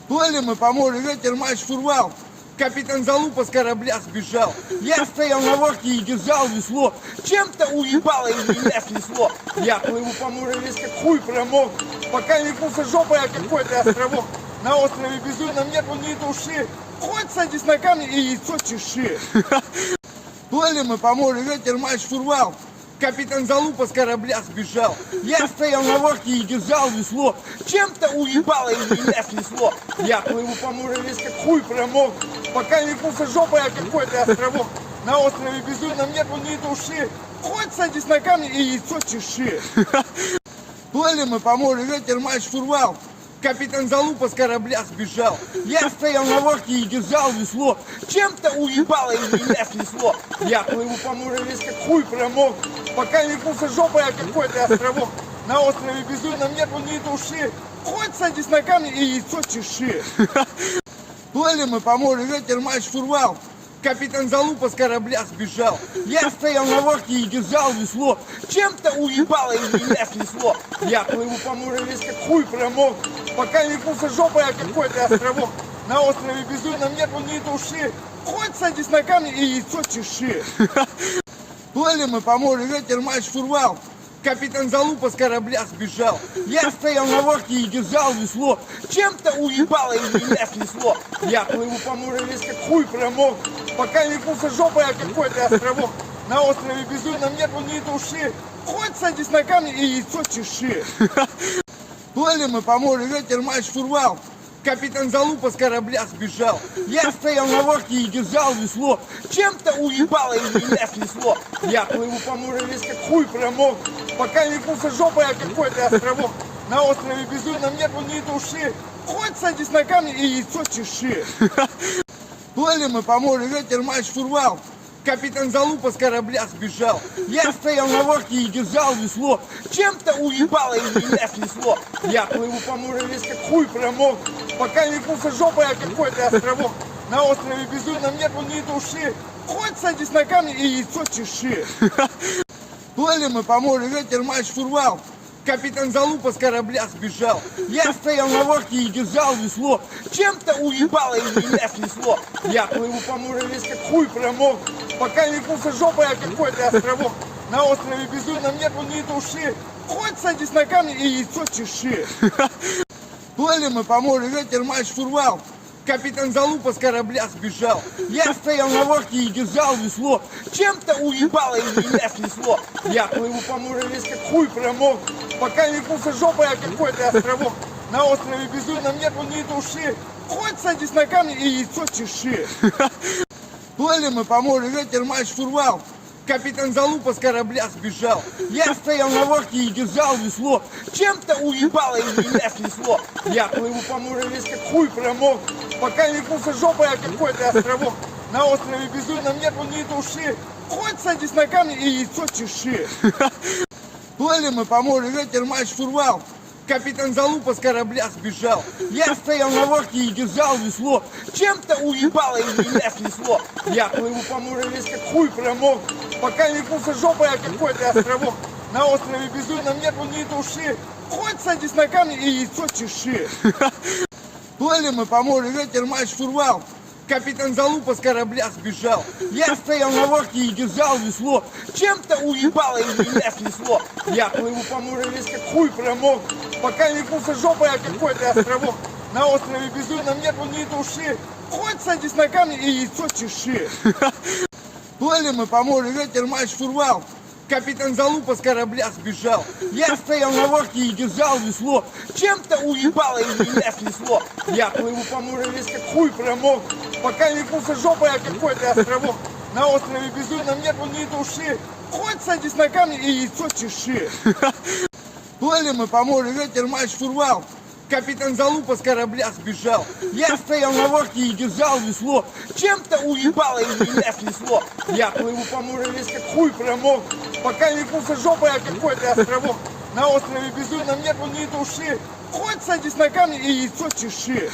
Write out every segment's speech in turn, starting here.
Плыли мы по морю, ветер, мать, штурвал. Капитан Залупа с корабля сбежал. Я стоял на вахте и держал весло. Чем-то уебало и меня снесло. Я плыву по морю весь как хуй промок. Пока не пнулся жопой, а какой-то островок. На острове безумном нету ни души. Хоть садись на камни и яйцо чеши. Плыли мы по морю, ветер, мать, штурвал. Капитан Залупа с корабля сбежал. Я стоял на вахте и держал весло. Чем-то уебало и меня снесло. Я плыву по морю весь как хуй промок. Пока не пнулся жопой, а какой-то островок. На острове безумном нету ни души. Хоть садись на камни и яйцо чеши. Плыли мы по морю, ветер, мать, штурвал. Капитан Залупа с корабля сбежал. Я стоял на вахте и держал весло. Чем-то уебало и меня снесло. Я плыву по морю весь как хуй промок. Пока не пнулся жопой, а какой-то островок. На острове безумном нету ни души. Хоть садись на камни и яйцо чеши. Плыли мы по морю, ветер, мать, штурвал. Капитан Залупа с корабля сбежал. Я стоял на вахте и держал весло. Чем-то уебало и меня снесло. Я плыву по морю весь как хуй промок. Пока не пнулся жопой, а какой-то островок. На острове безумном нету ни души. Хоть садись на камни и яйцо чеши. Плыли мы по морю, ветер, мать, штурвал. Капитан Залупа с корабля сбежал. Я стоял на вахте и держал весло. Чем-то уебало и меня снесло. Я плыву по морю весь как хуй промок. Пока не пнулся жопой, а какой-то островок. На острове безумном нету ни души. Хоть садись на камни и яйцо чеши. Плыли мы по морю, ветер, мать, штурвал. Капитан Залупа с корабля сбежал. Я стоял на вахте и держал весло. Чем-то уебало и меня снесло. Я плыву по морю весь как хуй промок. Пока не пнулся жопой, а какой-то островок. На острове безумном нету ни души. Хоть садись на камни и яйцо чеши. Плыли мы по морю, ветер, мать, штурвал. Капитан Залупа с корабля сбежал. Я стоял на вахте и держал весло. Чем-то уебало и меня снесло. Я плыву по морю весь как хуй промок. Пока не пнулся жопой, а какой-то островок. На острове безумном нету ни души. Хоть садись на камни и яйцо чеши. Плыли мы по морю, ветер, мать, штурвал. Капитан Залупа с корабля сбежал. Я стоял на вахте и держал весло. Чем-то уебало и меня снесло. Я плыву по морю весь как хуй промок. Пока не пнулся жопой, а какой-то островок. На острове безумном нету ни души. Хоть садись на камни и яйцо чеши. Плыли мы по морю, ветер, мать, штурвал. Капитан Залупа с корабля сбежал. Я стоял на вахте и держал весло. Чем-то уебало и меня снесло. Я плыву по морю весь как хуй промок. Пока не пнулся жопой, а какой-то островок. На острове безумном нету ни души. Хоть садись на камни и яйцо чеши. Плыли мы по морю, ветер, мать, штурвал. Капитан Залупа с корабля сбежал. Я стоял на вахте и держал весло. Чем-то уебало и меня снесло. Я плыву по морю весь как хуй промок. Пока не пнулся жопой, а какой-то островок. На острове безумном нету ни души. Хоть садись на камни и яйцо чеши. Плыли мы по морю, ветер, мать, штурвал. Капитан Залупа с корабля сбежал. Я стоял на вахте и держал весло. Чем-то уебало и меня снесло. Я плыву по морю весь как хуй промок. Пока не пнулся жопой, а какой-то островок. На острове безумном нету ни души. Хоть садись на камни и яйцо чеши. Плыли мы по морю, ветер, мать, штурвал. Капитан Залупа с корабля сбежал. Я стоял на вахте и держал весло. Чем-то уебало и меня снесло. Я плыву по морю весь как хуй промок. Пока не пнулся жопой, а какой-то островок. На острове безумном нету ни души. Хоть садись на камни и яйцо чеши. Плыли мы по морю, ветер, мать, штурвал. Капитан Залупа с корабля сбежал. Я стоял на вахте и держал весло. Чем-то уебало и меня снесло. Я плыву по морю весь как хуй промок. Пока не пнулся жопой, а какой-то островок. На острове безумном нету ни души. Хоть садись на камни и яйцо чеши. Плыли мы по морю, ветер, мать, штурвал. Капитан Залупа с корабля сбежал. Я стоял на вахте и держал весло. Чем-то уебало и меня снесло. Я плыву по морю весь как хуй промок. Пока не пнулся жопой, а какой-то островок. На острове безумном нету ни души. Хоть садись на камни и яйцо чеши.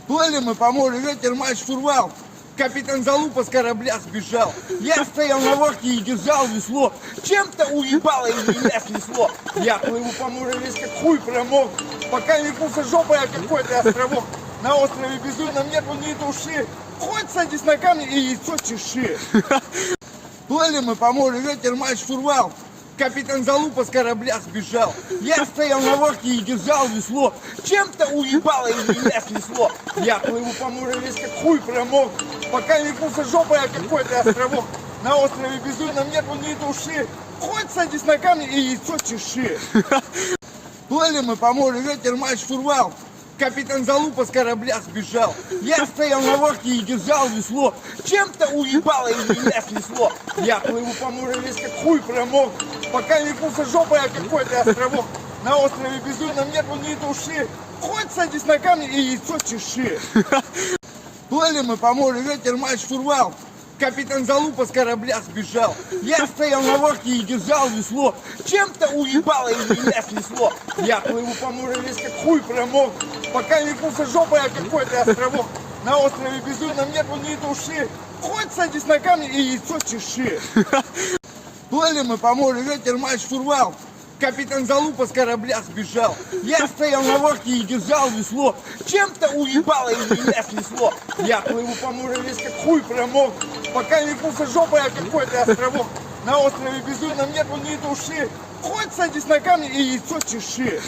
Плыли мы по морю, ветер, мать, штурвал. Капитан Залупа с корабля сбежал. Я стоял на вахте и держал весло. Чем-то уебало и меня снесло. Я плыву по морю весь как хуй промок. Пока не вкусожопая какой-то островок. На острове безумном нету ни души. Хоть садись на камни и яйцо чеши. Плыли мы по морю, ветер мать штурвал. Капитан Залупа с корабля сбежал. Я стоял на лодке и держал весло. Чем-то уебало и меня снесло. Я плыву по морю весь как хуй промок. Пока не вкусожопая какой-то островок. На острове безумном нету ни души. Хоть садись на камни и яйцо чеши. Плыли мы по морю, ветер мать штурвал. Капитан Залупа с корабля сбежал. Я стоял на лодке и держал весло. Чем-то уебало и меня снесло. Я плыву по морю весь как хуй промок. Пока не вкусожопая какой-то островок. На острове безумном нету ни души. Хоть садись на камни и яйцо чеши. Плыли мы по морю, ветер мать штурвал. Капитан Залупа с корабля сбежал. Я стоял на лодке и держал весло. Чем-то уебало и меня снесло. Я плыву по морю весь как хуй промок. Пока не вкусожопая какой-то островок. На острове безумном нету ни души. Хоть садись на камни и яйцо чеши. Плыли мы по морю, ветер мать штурвал. Капитан Залупа с корабля сбежал. Я стоял на лодке и держал весло. Чем-то уебало и меня снесло. Я плыву по морю весь как хуй промок. Пока не вкусожопая какой-то островок. На острове безумном нету ни души. Хоть садись на камни и яйцо чеши.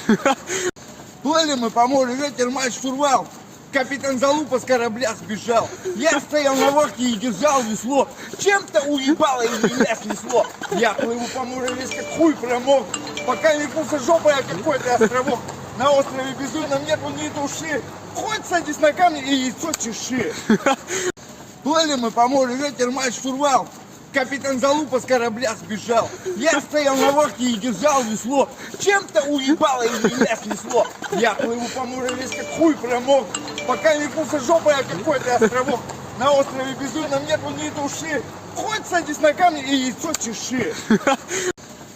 Плыли мы по морю, ветер мать штурвал. Капитан Залупа с корабля сбежал. Я стоял на лодке и держал весло. Чем-то уебало и меня снесло. Я плыву по морю весь как хуй промок. Пока не вкусожопая какой-то островок. На острове безумном нету ни души. Хоть садись на камни и яйцо чеши. Плыли мы по морю, ветер мать штурвал. Капитан Залупа с корабля сбежал. Я стоял на лодке и держал весло. Чем-то уебало и меня снесло. Я плыву по морю весь как хуй промок. Пока не вкусожопая какой-то островок. На острове безумном нету ни души. Хоть садись на камни и яйцо чеши.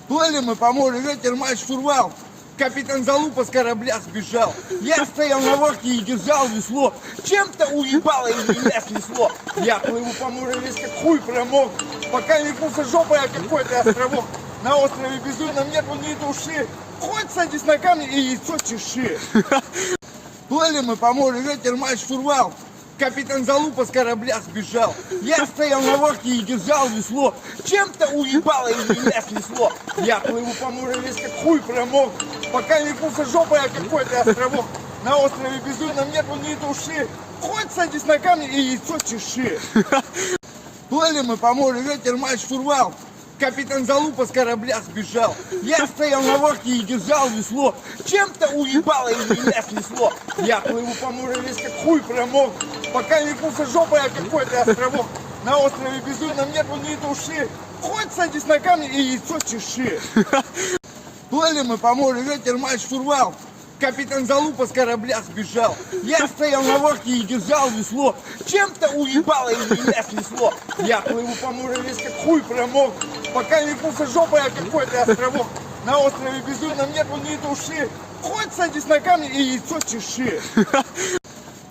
Плыли мы по морю, ветер мать штурвал. Капитан Залупа с корабля сбежал. Я стоял на лодке и держал весло. Чем-то уебало и меня снесло. Я плыву по морю весь как хуй промок. Пока не вкусожопая какой-то островок. На острове безумном нету ни души. Хоть садись на камни и яйцо чеши. Плыли мы по морю, ветер мать штурвал. Капитан Залупа с корабля сбежал. Я стоял на лодке и держал весло. Чем-то уебало и меня снесло. Я плыву по морю весь как хуй промок. Пока не вкусожопая какой-то островок. На острове безумном нету ни души. Хоть садись на камни и яйцо чеши. Плыли мы по морю, ветер мать штурвал. Капитан Залупа с корабля сбежал. Я стоял на лодке и держал весло. Чем-то уебало и меня снесло. Я плыву по морю весь как хуй промок. Пока не вкусожопая какой-то островок. На острове безумном нету ни души. Хоть садись на камни и яйцо чеши. Плыли мы по морю, ветер мать штурвал. Капитан Залупа с корабля сбежал. Я стоял на лодке и держал весло. Чем-то уебало и меня снесло. Я плыву по морю весь как хуй промок. Пока не вкусожопая какой-то островок. На острове безумном нету ни души. Хоть садись на камни и яйцо чеши.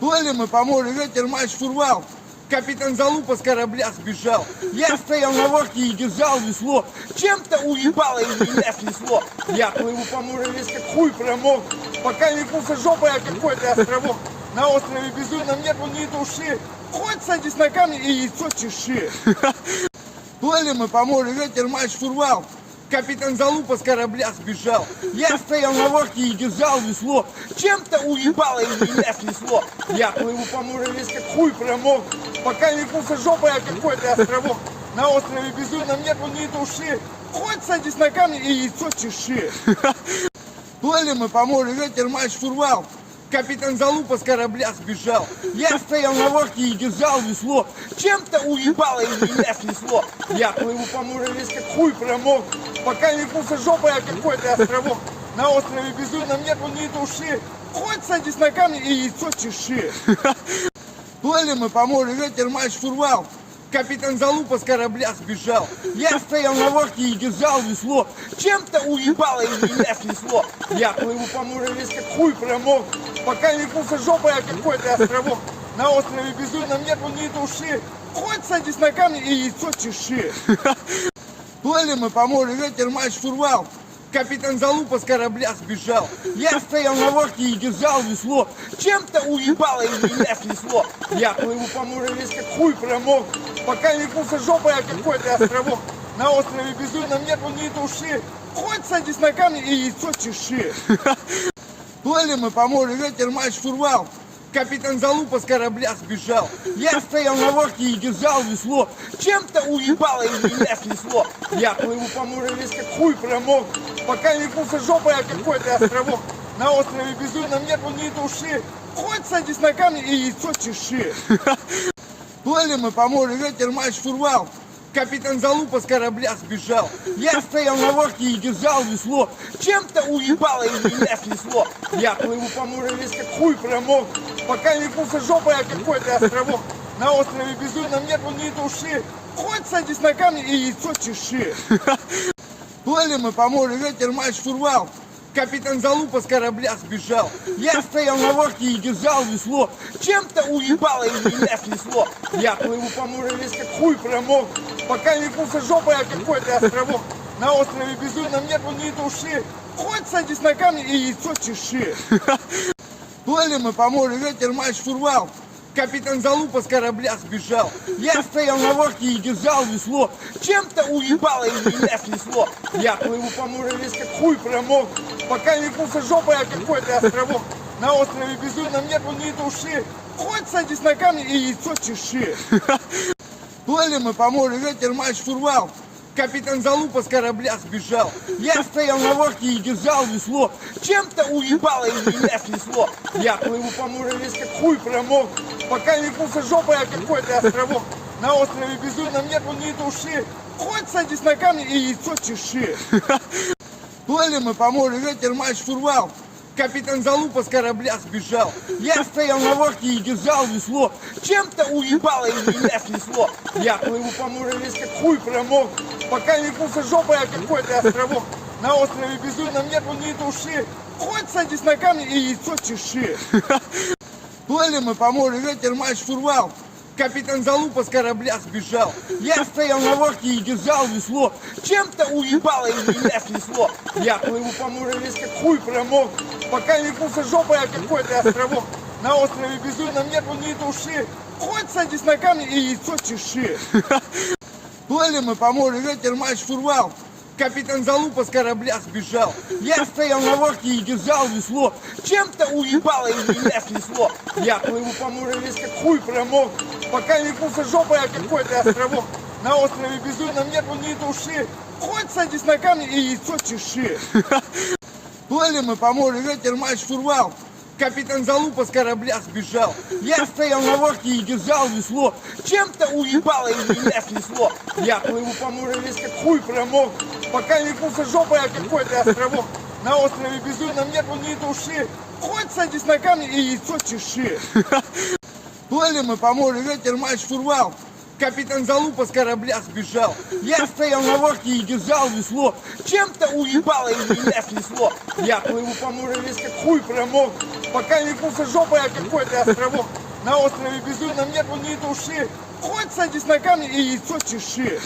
Плыли мы по морю, ветер мать штурвал. Капитан Залупа с корабля сбежал. Я стоял на лодке и держал весло. Чем-то уебало и меня снесло. Я плыву по морю весь как хуй промок. Пока не вкусожопая какой-то островок. На острове безумном нету ни души. Хоть садись на камни и яйцо чеши. Плыли мы по морю, ветер мать штурвал. Капитан Залупа с корабля сбежал. Я стоял на лодке и держал весло. Чем-то уебало и меня снесло. Я плыву по морю весь как хуй промок. Пока не вкусожопая какой-то островок. На острове безумном нету ни души. Хоть садись на камни и яйцо чеши. Плыли мы по морю, ветер мать штурвал. Капитан Залупа с корабля сбежал. Я стоял на лодке и держал весло. Чем-то уебало и меня снесло. Я плыву по морю весь как хуй промок. Пока не вкусожопая какой-то островок. На острове безумном нету ни души. Хоть садись на камни и яйцо чеши. Плыли мы по морю, ветер мать штурвал. Капитан Залупа с корабля сбежал. Я стоял на лодке и держал весло. Чем-то уебало и меня снесло. Я плыву по морю весь как хуй промок. Пока не вкусожопая какой-то островок. На острове безумном нету ни души. Хоть садись на камни и яйцо чеши. Плыли мы по морю, ветер мать штурвал. Капитан Залупа с корабля сбежал. Я стоял на лодке и держал весло. Чем-то уебало и меня снесло. Я плыву по морю весь как хуй промок. Пока не куса жопа, я какой-то островок. На острове безумном нету ни души. Хоть садись на камни и яйцо чеши. Плыли мы по морю, ветер мать штурвал. Капитан Залупа с корабля сбежал. Я стоял на лодке и держал весло. Чем-то уебало и меня снесло. Я плыву по морю весь как хуй промок. Пока не куса жопа, я какой-то островок. На острове безумном нету ни души. Хоть садись на камни и яйцо чеши. Плыли мы по морю, ветер мать штурвал. Капитан Залупа с корабля сбежал. Я стоял на лодке и держал весло. Чем-то уебало и меня снесло. Я плыву по морю весь как хуй промок. Пока не куса жопа, я какой-то островок. На острове безумном нету ни души. Хоть садись на камни и яйцо чеши. Плыли мы по морю, ветер мать штурвал. Капитан Залупа с корабля сбежал. Я стоял на лодке и держал весло. Чем-то уебало и меня снесло. Я плыву по морю весь как хуй промок. Пока не куса жопа, я какой-то островок. На острове безумном нету ни души. Хоть садись на камни и яйцо чеши. Плыли мы по морю, ветер мать штурвал. Капитан Залупа с корабля сбежал. Я стоял на лодке и держал весло. Чем-то уебало и меня снесло. Я плыву по морю весь как хуй промок. Пока не куса жопа, я какой-то островок. На острове безумном нету ни души. Хоть садись на камни и яйцо чеши. Плыли мы по морю, ветер мать штурвал. Капитан Залупа с корабля сбежал. Я стоял на лодке и держал весло. Чем-то уебало и меня снесло. Я плыву по морю весь как хуй промок. Пока не куса жопа, я какой-то островок. На острове безумном нету ни души. Хоть садись на камни и яйцо чеши. Плыли мы по морю, ветер мать штурвал. Капитан Залупа с корабля сбежал. Я стоял на лодке и держал весло. Чем-то уебало и меня снесло. Я плыву по морю весь как хуй промок. Пока не куса жопа, я какой-то островок. На острове безумном нету ни души. Хоть садись на камни и яйцо чеши. Плыли мы по морю, ветер мать штурвал. Капитан Залупа с корабля сбежал. Я стоял на лодке и держал весло. Чем-то уебало и меня снесло. Я плыву по морю весь как хуй промок. Пока не куса жопа, я какой-то островок. На острове безумном нету ни души. Хоть садись на камни и яйцо чеши. Плыли мы по морю, ветер мать штурвал. Капитан Залупа с корабля сбежал. Я стоял на лодке и держал весло. Чем-то уебало и меня снесло. Я плыву по морю весь как хуй промок. Пока не куса жопа, я какой-то островок. На острове безумном нету ни души. Хоть садись на камни и яйцо чеши. Плыли мы по морю, ветер мать штурвал. Капитан Залупа с корабля сбежал. Я стоял на лодке и держал весло. Чем-то уебало и меня снесло. Я плыву по морю весь как хуй промок. Пока не куса жопа, я какой-то островок. На острове безумном нету ни души. Хоть садись на камни и яйцо чеши. Плыли мы по морю, ветер мать штурвал. Капитан Залупа с корабля сбежал. Я стоял на лодке и держал весло. Чем-то уебало и меня снесло. Я плыву по морю весь как хуй промок. Пока не куса жопа, я какой-то островок. На острове безумном нету ни души. Хоть садись на камни и яйцо чеши.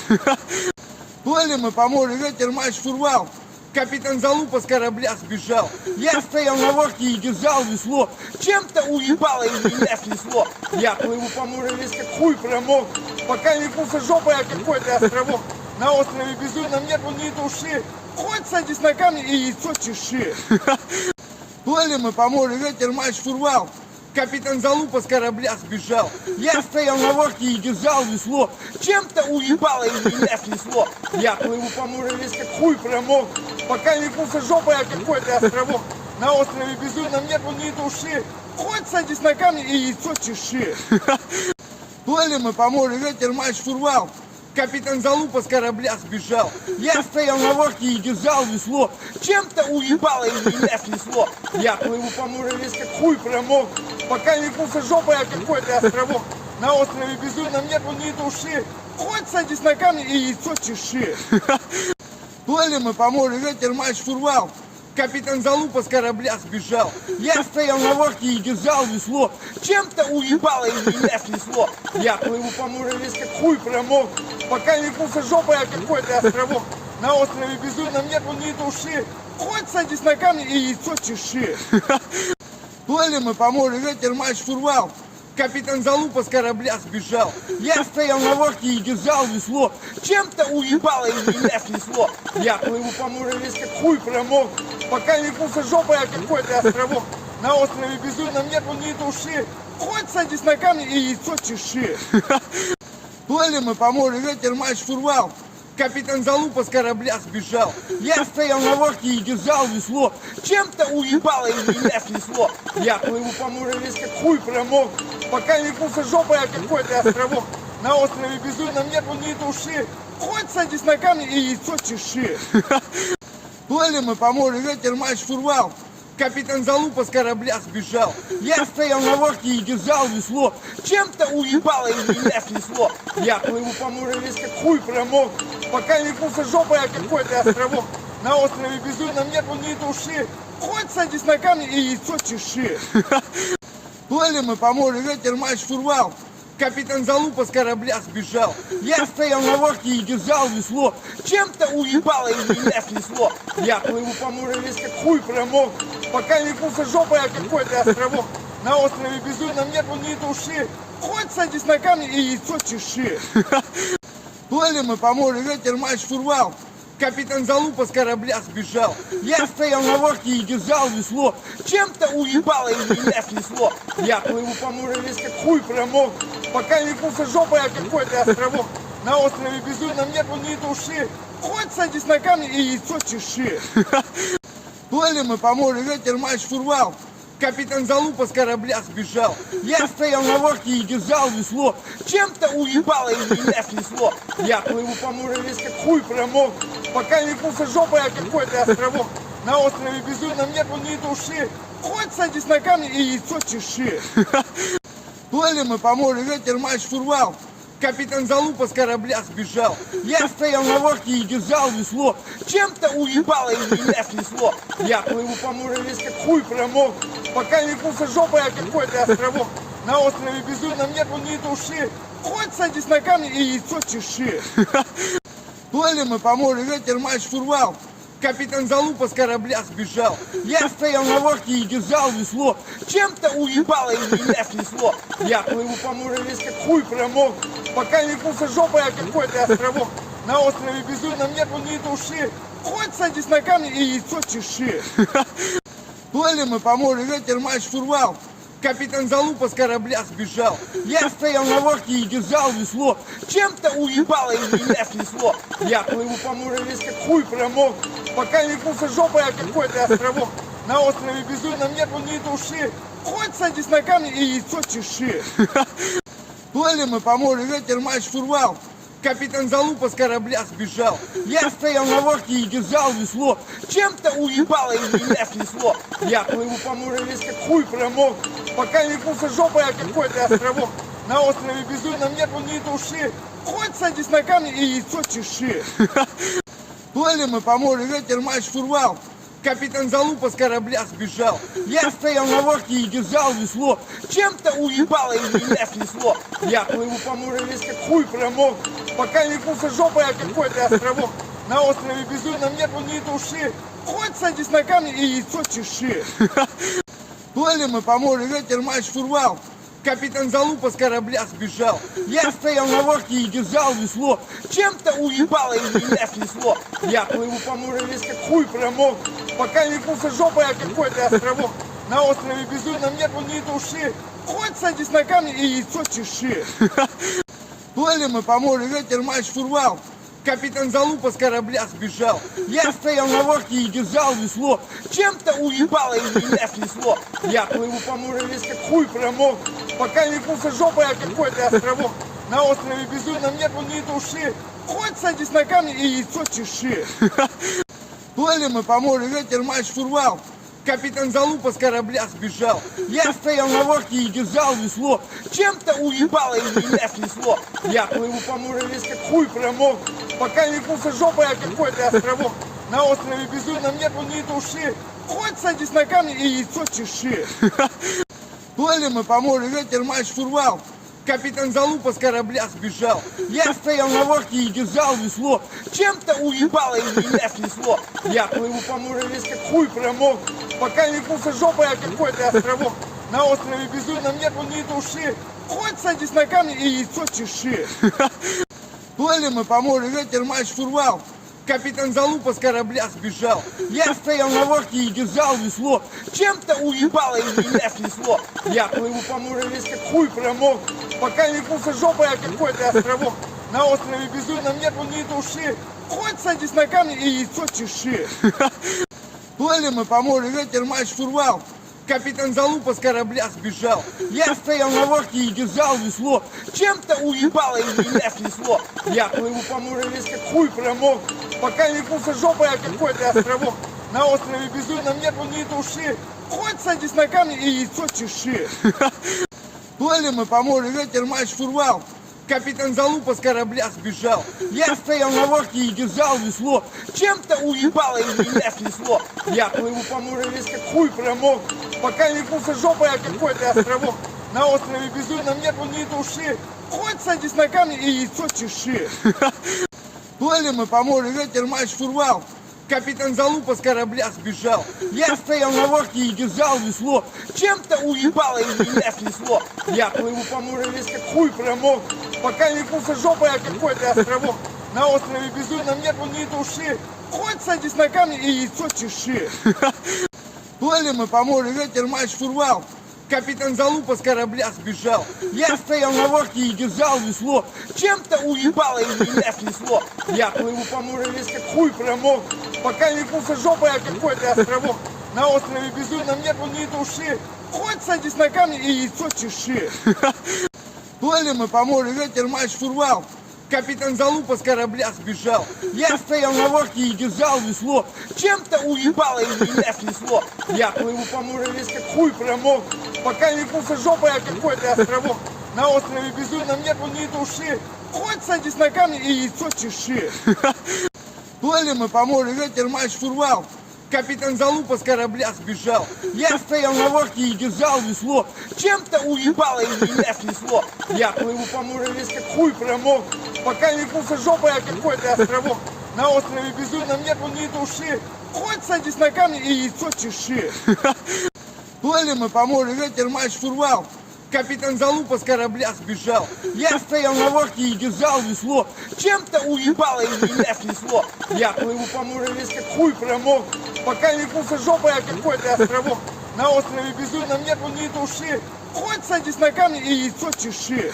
Плыли мы по морю, ветер мать штурвал. Капитан Залупа с корабля сбежал. Я стоял на лодке и держал весло. Чем-то уебало и меня снесло. Я плыву по морю весь как хуй промок. Пока не куса жопа, я какой-то островок. На острове безумном нету ни души. Хоть садись на камни и яйцо чеши. Плыли мы по морю, ветер мать штурвал. Капитан Залупа с корабля сбежал. Я стоял на лодке и держал весло. Чем-то уебало и меня снесло. Я плыву по морю весь как хуй промок. Пока не куса жопа, я какой-то островок. На острове безумном нету ни души. Хоть садись на камни и яйцо чеши. Плыли мы по морю, ветер мать штурвал. Капитан Залупа с корабля сбежал. Я стоял на лодке и держал весло. Чем-то уебало и меня снесло. Я плыву по морю весь как хуй промок. Пока не куса жопа, я какой-то островок. На острове безумном нету ни души. Хоть садись на камни и яйцо чеши. Плыли мы по морю, ветер мать штурвал. Капитан Залупа с корабля сбежал. Я стоял на лодке и держал весло. Чем-то уебало и меня снесло. Я плыву по морю весь как хуй промок. Пока не куса жопа, я какой-то островок. На острове Безумном нету ни души. Хоть садись на камни и яйцо чеши. Плыли мы по морю, ветер мать штурвал. Капитан Залупа с корабля сбежал. Я стоял на лодке и держал весло. Чем-то уебало и меня снесло. Я плыву по морю весь как хуй промок. Пока не пулся жопой, а какой-то островок. На острове Безумном нету ни души. Хоть садись на камни и яйцо чеши. Плыли мы по морю, ветер мать штурвал. Капитан Залупа с корабля сбежал. Я стоял на лодке и держал весло. Чем-то уебало и меня снесло. Я плыву по морю весь как хуй промок. Пока не пулся жопой, а какой-то островок. На острове Безумном нету ни души. Хоть садись на камни и яйцо чеши. Плыли мы по морю, ветер мать штурвал. Капитан Залупа с корабля сбежал. Я стоял на лодке и держал весло. Чем-то уебало и меня снесло. Я плыву по морю весь как хуй промок. Пока не пулся жопой, а какой-то островок. На острове Безумном нету ни души. Хоть садись на камни и яйцо чеши. Плыли мы по морю, ветер мать штурвал. Капитан Залупа с корабля сбежал. Я стоял на лодке и держал весло. Чем-то уебало и меня снесло. Я плыву по морю весь как хуй промок. Пока не пулся жопой, а какой-то островок. На острове Безумном нету ни души. Хоть садись на камни и яйцо чеши. Плыли мы по морю, ветер мать штурвал. Капитан Залупа с корабля сбежал. Я стоял на лодке и держал весло. Чем-то уебало и меня снесло. Я плыву по морю весь как хуй промок. Пока не пулся жопой, а какой-то островок. На острове Безумном нету ни души. Хоть садись на камни и яйцо чеши. Плыли мы по морю, ветер мать штурвал. Капитан Залупа с корабля сбежал. Я стоял на лодке и держал весло. Чем-то уебало и меня снесло. Я плыву по морю весь как хуй промок. Пока не пулся жопой, а какой-то островок. На острове Безумном нету ни души. Хоть садись на камни и яйцо чеши. Плыли мы по морю, ветер мать штурвал. Капитан Залупа с корабля сбежал. Я стоял на лодке и держал весло. Чем-то уебало и меня снесло. Я плыву по морю весь как хуй промок. Пока не пулся жопой, а какой-то островок. На острове Безумном нету ни души. Хоть садись на камни и яйцо чеши. Плыли мы по морю, ветер мать штурвал. Капитан Залупа с корабля сбежал. Я стоял на лодке и держал весло. Чем-то уебало и меня снесло. Я плыву по морю весь как хуй промок. Пока не пулся жопой, а какой-то островок. На острове Безумном нету ни души. Хоть садись на камни и яйцо чеши. Плыли мы по морю, ветер мать штурвал. Капитан Залупа с корабля сбежал. Я стоял на лодке и держал весло. Чем-то уебало и меня снесло. Я плыву по морю весь как хуй промок. Пока не пулся жопой, а какой-то островок. На острове Безумном нету ни души. Хоть садись на камни и яйцо чеши. Плыли мы по морю, ветер мать штурвал. Капитан Залупа с корабля сбежал. Я стоял на лодке и держал весло. Чем-то уебало и меня снесло. Я плыву по морю весь как хуй промок. Пока не пулся жопой, а какой-то островок. На острове Безумном нету ни души. Хоть садись на камни и яйцо чеши. Плыли мы по морю, ветер мать штурвал. Капитан Залупа с корабля сбежал. Я стоял на лодке и держал весло. Чем-то уебало и меня снесло. Я плыву по морю весь как хуй промок. Пока не пулся жопой, а какой-то островок. На острове Безумном нету ни души. Хоть садись на камни и яйцо чеши. Плыли мы по морю, ветер мать штурвал. Капитан Залупа с корабля сбежал. Я стоял на лодке и держал весло. Чем-то уебало и меня снесло. Я плыву по морю весь как хуй промок. Пока не пулся жопой, а какой-то островок. На острове Безумном нету ни души. Хоть садись на камни и яйцо чеши. Плыли мы по морю, ветер мать штурвал. Капитан Залупа с корабля сбежал. Я стоял на лодке и держал весло. Чем-то уебало и меня снесло. Я плыву по морю весь как хуй промок. Пока не пулся жопой, а какой-то островок. На острове Безумном нету ни души. Хоть садись на камни и яйцо чеши. Плыли мы по морю, ветер мать штурвал. Капитан Залупа с корабля сбежал. Я стоял на лодке и держал весло. Чем-то уебало и меня снесло. Я плыву по морю весь как хуй промок. Пока не пулся жопой, а какой-то островок. На острове Безумном нету ни души. Хоть садись на камни и яйцо чеши. Плыли мы по морю, ветер мать штурвал. Капитан Залупа с корабля сбежал. Я стоял на лодке и держал весло. Чем-то уебало и меня снесло. Я плыву по морю весь как хуй промок. Пока не пулся жопой о какой-то островок. На острове безумном нету ни души. Хоть садись на камни и яйцо чеши. Плыли мы по морю, ветер мать штурвал. Капитан Залупа с корабля сбежал. Я стоял на лодке и держал весло. Чем-то уебало и меня снесло. Я плыву по морю весь как хуй промок. Пока не пулся жопой о какой-то островок. На острове безумном нету ни души. Хоть садись на камни и яйцо чеши. Плыли мы по морю, ветер мать штурвал. Капитан Залупа с корабля сбежал. Я стоял на лодке и держал весло. Чем-то уебало и меня снесло. Я плыву по морю весь как хуй промок. Пока не пулся жопой о какой-то островок. На острове безумном нету ни души. Хоть садись на камни и яйцо чеши. Плыли мы по морю, ветер мать штурвал. Капитан Залупа с корабля сбежал. Я стоял на лодке и держал весло. Чем-то уебало и меня снесло. Я плыву по морю весь как хуй промок. Пока не пулся жопой о какой-то островок. На острове безумном нету ни души. Хоть садись на камни и яйцо чеши. Плыли мы по морю, ветер мать штурвал. Капитан Залупа с корабля сбежал. Я стоял на лодке и держал весло. Чем-то уебало и меня снесло. Я плыву по морю весь как хуй промок. Пока не пулся жопой о какой-то островок. На острове безумном нету ни души. Хоть садись на камни и яйцо чеши. Плыли мы по морю, ветер мать штурвал. Капитан Залупа с корабля сбежал. Я стоял на лодке и держал весло. Чем-то уебало и меня снесло. Я плыву по морю весь как хуй промок. Пока не пулся жопой о какой-то островок. На острове безумном нету ни души. Хоть садись на камни и яйцо чеши. Плыли мы по морю, ветер мать штурвал. Капитан Залупа с корабля сбежал. Я стоял на лодке и держал весло. Чем-то уебало и меня снесло. Я плыву по морю весь как хуй промок. Пока не пулся жопой о какой-то островок. На острове безумном нету ни души. Хоть садись на камни и яйцо чеши. Плыли мы по морю, ветер мать штурвал. Капитан Залупа с корабля сбежал. Я стоял на лодке и держал весло. Чем-то уебало и меня снесло. Я плыву по морю весь как хуй промок. Пока не пулся жопой о какой-то островок. На острове безумном нету ни души. Хоть садись на камни и яйцо чеши. Плыли мы по морю, ветер мать штурвал. Капитан Залупа с корабля сбежал. Я стоял на лодке и держал весло. Чем-то уебало и меня снесло. Я плыву по морю весь как хуй промок. Пока не пулся жопой о какой-то островок. На острове безумном нету ни души. Хоть садись на камни и яйцо чеши.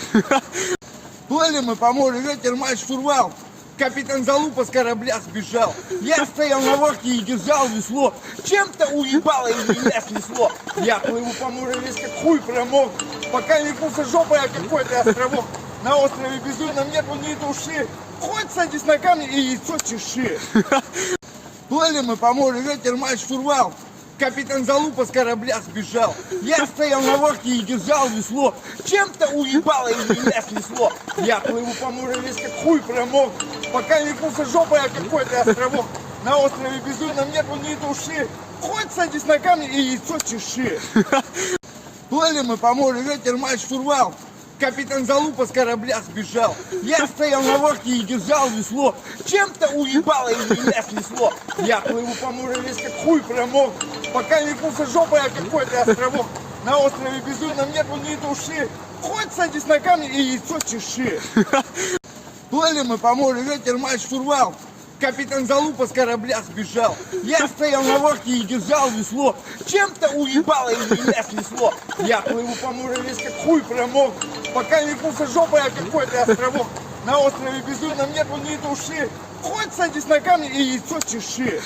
Плыли мы по морю, ветер мать штурвал. Капитан Залупа с корабля сбежал. Я стоял на лодке и держал весло. Чем-то уебало и меня снесло. Я плыву по морю весь как хуй промок. Пока не пулся жопой о какой-то островок. На острове безумном нету ни души. Хоть садись на камни и яйцо чеши. Плыли мы по морю, ветер мать штурвал. Капитан Залупа с корабля сбежал. Я стоял на лодке и держал весло. Чем-то уебало и меня снесло. Я плыву по морю весь как хуй промок. Пока не пулся жопой о какой-то островок. На острове безумном нету ни души. Хоть садись на камни и яйцо чеши. Плыли мы по морю, ветер мать штурвал. Капитан Залупа с корабля сбежал. Я стоял на лодке и держал весло. Чем-то уебало и меня снесло. Я плыву по морю весь как хуй промок. Пока не пулся жопой о какой-то островок. На острове безумном нету ни души. Хоть садись на камни и яйцо чеши. Плыли мы по морю, ветер мать штурвал. Капитан Залупа с корабля сбежал. Я стоял на лодке и держал весло. Чем-то уебало и меня снесло. Я плыву по морю весь как хуй промок. Пока не пулся жопой о какой-то островок. На острове безумном нету ни души. Хоть садись на камни и яйцо чеши.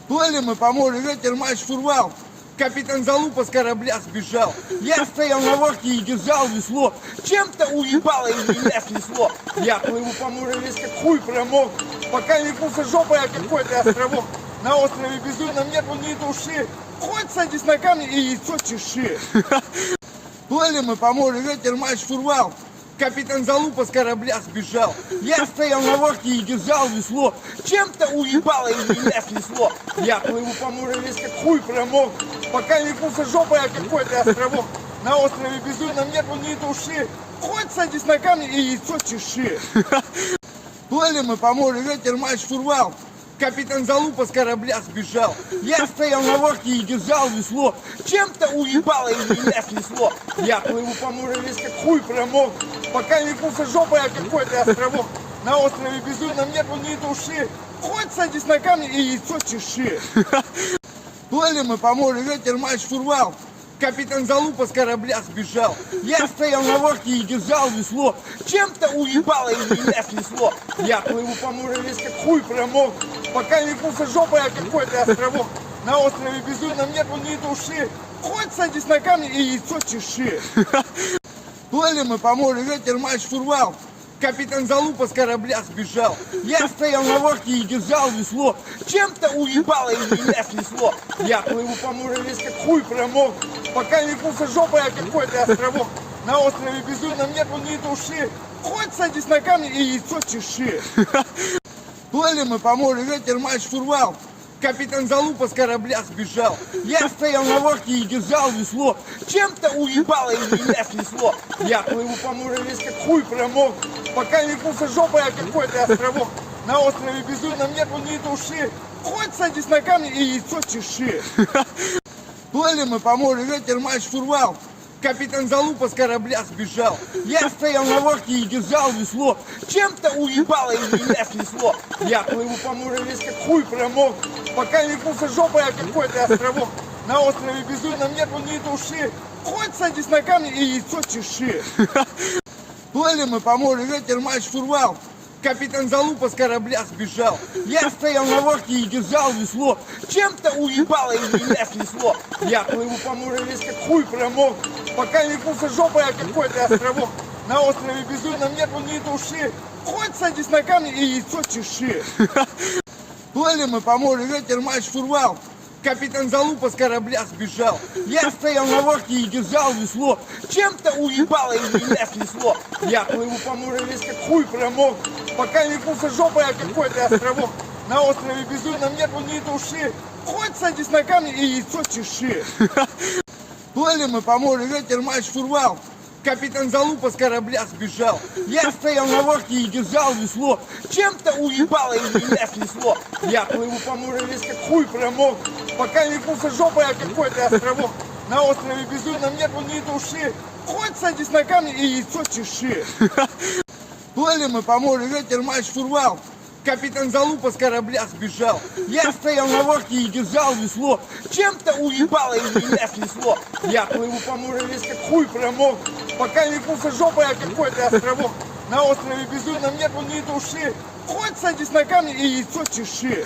Плыли мы по морю, ветер мать штурвал. Капитан Залупа с корабля сбежал. Я стоял на лодке и держал весло. Чем-то уебало и меня снесло. Я плыву по морю весь как хуй промок. Пока не пулся жопой о какой-то островок. На острове безумном нету ни души. Хоть садись на камни и яйцо чеши. Плыли мы по морю, ветер мать штурвал. Капитан Залупа с корабля сбежал. Я стоял на лодке и держал весло. Чем-то уебало и меня снесло. Я плыву по морю весь как хуй промок. Пока не пулся жопой о какой-то островок. На острове Безумном нету ни души. Хоть садись на камни и яйцо чеши. Плыли мы по морю, ветер мать штурвал. Капитан Залупа с корабля сбежал. Я стоял на лодке и держал весло. Чем-то уебало и меня снесло. Я плыву по морю весь как хуй промок. Пока не пулся жопой, а какой-то островок. На острове Безумном нету ни души. Хоть садись на камни и яйцо чеши. Плыли мы по морю, ветер мать штурвал. Капитан Залупа с корабля сбежал. Я стоял на лодке и держал весло. Чем-то уебало и меня снесло. Я плыву по морю весь как хуй промок. Пока не пулся жопой, а какой-то островок. На острове Безумном нету ни души. Хоть садись на камни и яйцо чеши. Плыли мы по морю, ветер мать штурвал. Капитан Залупа с корабля сбежал. Я стоял на лодке и держал весло. Чем-то уебало и меня снесло. Я плыву по морю весь как хуй промок. Пока не пулся жопой, а какой-то островок. На острове Безумном нету ни души. Хоть садись на камни и яйцо чеши. Плыли мы по морю, ветер мать штурвал. Капитан Залупа с корабля сбежал. Я стоял на лодке и держал весло. Чем-то уебало и меня снесло. Я плыву по морю весь как хуй промок. Пока не пулся жопой, а какой-то островок. На острове Безумном нету ни души. Хоть садись на камни и яйцо чеши. Плыли мы по морю, ветер мать штурвал. Капитан Залупа с корабля сбежал. Я стоял на лодке и держал весло. Чем-то уебало и меня снесло. Я плыву по морю весь как хуй промок. Пока не пулся жопой, а какой-то островок. На острове Безумном нету ни души. Хоть садись на камни и яйцо чеши. Плыли мы по морю, ветер мать штурвал. Капитан Залупа с корабля сбежал. Я стоял на лодке и держал весло. Чем-то уебало и меня снесло. Я плыву по морю весь как хуй промок. Пока не пулся жопой, а какой-то островок. На острове Безумном нету ни души. Хоть садись на камни и яйцо чеши. Плыли мы по морю, ветер мать штурвал. Капитан Залупа с корабля сбежал. Я стоял на лодке и держал весло. Чем-то уебало и меня снесло. Я плыву по морю весь как хуй промок. Пока не пулся жопой, а какой-то островок. На острове Безумном нету ни души. Хоть садись на камни и яйцо чеши. Плыли мы по морю, ветер мать штурвал. Капитан Залупа с корабля сбежал. Я стоял на лодке и держал весло. Чем-то уебало и меня снесло. Я плыву по морю весь как хуй промок. Пока не пулся жопой, а какой-то островок. На острове Безумном нету ни души. Хоть садись на камни и яйцо чеши. Плыли мы по морю, ветер мать штурвал. Капитан Залупа с корабля сбежал. Я стоял на лодке и держал весло. Чем-то уебало и меня снесло. Я плыву по морю весь как хуй промок. Пока не пулся жопой, а какой-то островок. На острове Безумном нету ни души. Хоть садись на камни и яйцо чеши.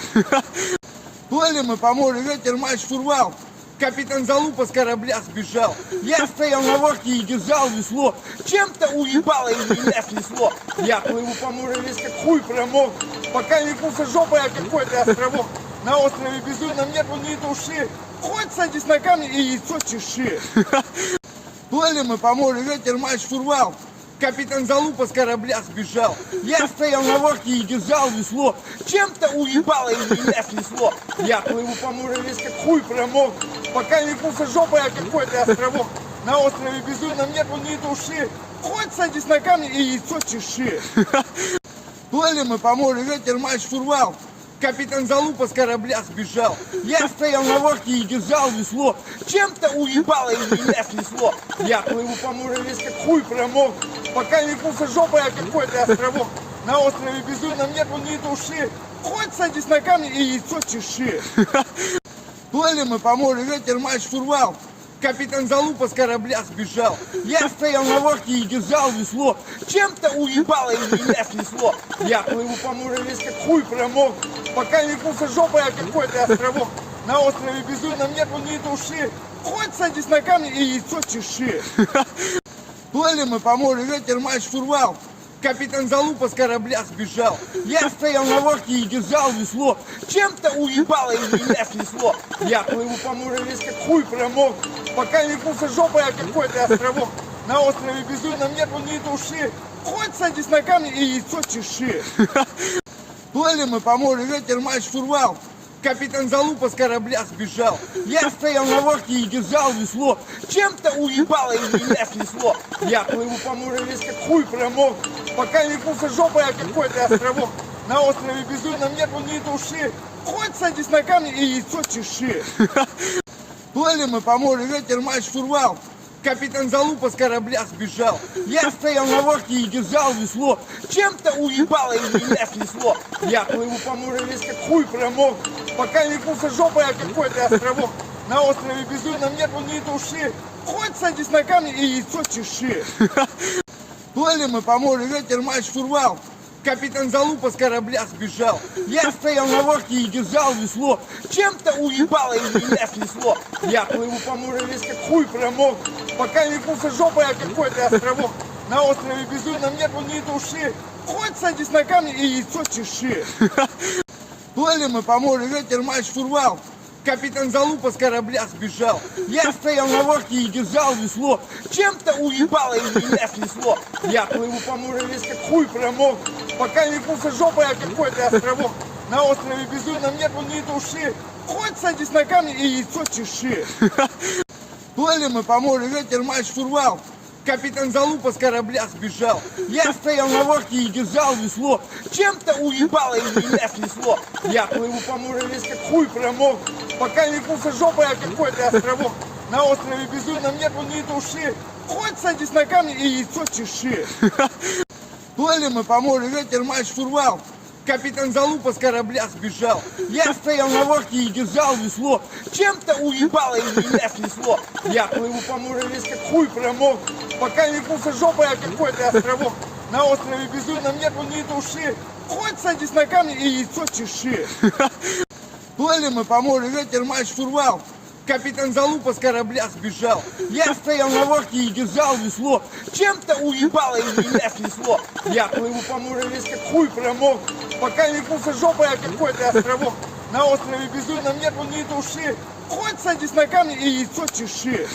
Плыли мы по морю, ветер мать штурвал. Капитан Залупа с корабля сбежал. Я стоял на лодке и держал весло. Чем-то уебало и меня снесло. Я плыву по морю весь как хуй промок. Пока не пулся жопой, а какой-то островок. На острове Безумном нету ни души. Хоть садись на камни и яйцо чеши. Плыли мы по морю, ветер мать штурвал. Капитан Залупа с корабля сбежал. Я стоял на лодке и держал весло. Чем-то уебало и меня снесло. Я плыву по морю весь как хуй промок. Пока не пулся жопой, а какой-то островок. На острове Безумном нету ни души. Хоть садись на камни и яйцо чеши. Плыли мы по морю, ветер мать штурвал. Капитан Залупа с корабля сбежал. Я стоял на лодке и держал весло. Чем-то уебало и меня снесло. Я плыву по морю весь как хуй промок. Пока не пулся жопой, а какой-то островок. На острове Безумном нету ни души. Хоть садись на камни и яйцо чеши. Плыли мы по морю, ветер мать штурвал. Капитан Залупа с корабля сбежал. Я стоял на лодке и держал весло. Чем-то уебало и меня снесло. Я плыву по морю весь как хуй промок. Пока не пулся жопой, а какой-то островок. На острове Безумном нету ни души. Хоть садись на камни и яйцо чеши. Плыли мы по морю, ветер мать штурвал. Капитан Залупа с корабля сбежал. Я стоял на лодке и держал весло. Чем-то уебало и меня снесло. Я плыву по морю весь как хуй промок. Пока не пулся жопой, а какой-то островок. На острове Безумном нету ни души. Хоть садись на камни и яйцо чеши. Плыли мы по морю, ветер мать штурвал. Капитан Залупа с корабля сбежал. Я стоял на лодке и держал весло. Чем-то уебало и меня снесло. Я плыву по морю весь как хуй промок. Пока не пулся жопой о какой-то островок. На острове безумном нету ни души. Хоть садись на камни и яйцо чеши. Плыли мы по морю, ветер мать штурвал. Капитан Залупа с корабля сбежал. Я стоял на лодке и держал весло. Чем-то уебало и меня снесло. Я плыву по морю весь как хуй промок. Пока не пулся жопой о какой-то островок. На острове безумном нету ни души. Хоть садись на камни и яйцо чеши. Плыли мы по морю, ветер мать штурвал. Капитан Залупа с корабля сбежал. Я стоял на лодке и держал весло. Чем-то уебало и меня снесло. Я плыву по морю весь как хуй промок. Пока не пулся жопой о какой-то островок. На острове безумном нету ни души. Хоть садись на камни и яйцо чеши. Плыли мы по морю, ветер мать штурвал. Капитан Залупа с корабля сбежал. Я стоял на лодке и держал весло. Чем-то уебало и меня снесло. Я плыву по морю весь как хуй промок. Пока не пулся жопой о какой-то островок. На острове безумном нету ни души. Хоть садись на камни и яйцо чеши. Плыли мы по морю, ветер мать штурвал. Капитан Залупа с корабля сбежал. Я стоял на лодке и держал весло. Чем-то уебало и меня снесло. Я плыву по морю весь как хуй промок. Пока не пулся жопой о какой-то островок. На острове безумном нету ни души. Хоть садись на камни и яйцо чеши. Плыли мы по морю, ветер мать штурвал. Капитан Залупа с корабля сбежал. Я стоял на лодке и держал весло. Чем-то уебало и меня снесло. Я плыву по морю весь как хуй промок. Пока не пулся жопой о какой-то островок. На острове безумном нету ни души. Хоть садись на камни и яйцо чеши. Плыли мы по морю, ветер мать штурвал. Капитан Залупа с корабля сбежал. Я стоял на лодке и держал весло. Чем-то уебало и меня снесло. Я плыву по морю весь как хуй промок. Пока не пулся жопой о какой-то островок. На острове безумном нету ни души. Хоть садись на камни и яйцо чеши.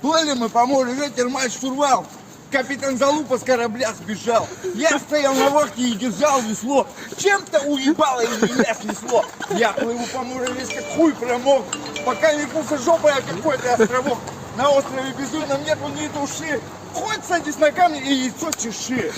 Плыли мы по морю, ветер мать штурвал. Капитан Залупа с корабля сбежал. Я стоял на лодке и держал весло. Чем-то уебало и меня снесло. Я плыву по морю весь как хуй промок. Пока не пулся жопой о какой-то островок. На острове безумном нету ни души. Хоть садись на камни и яйцо чеши.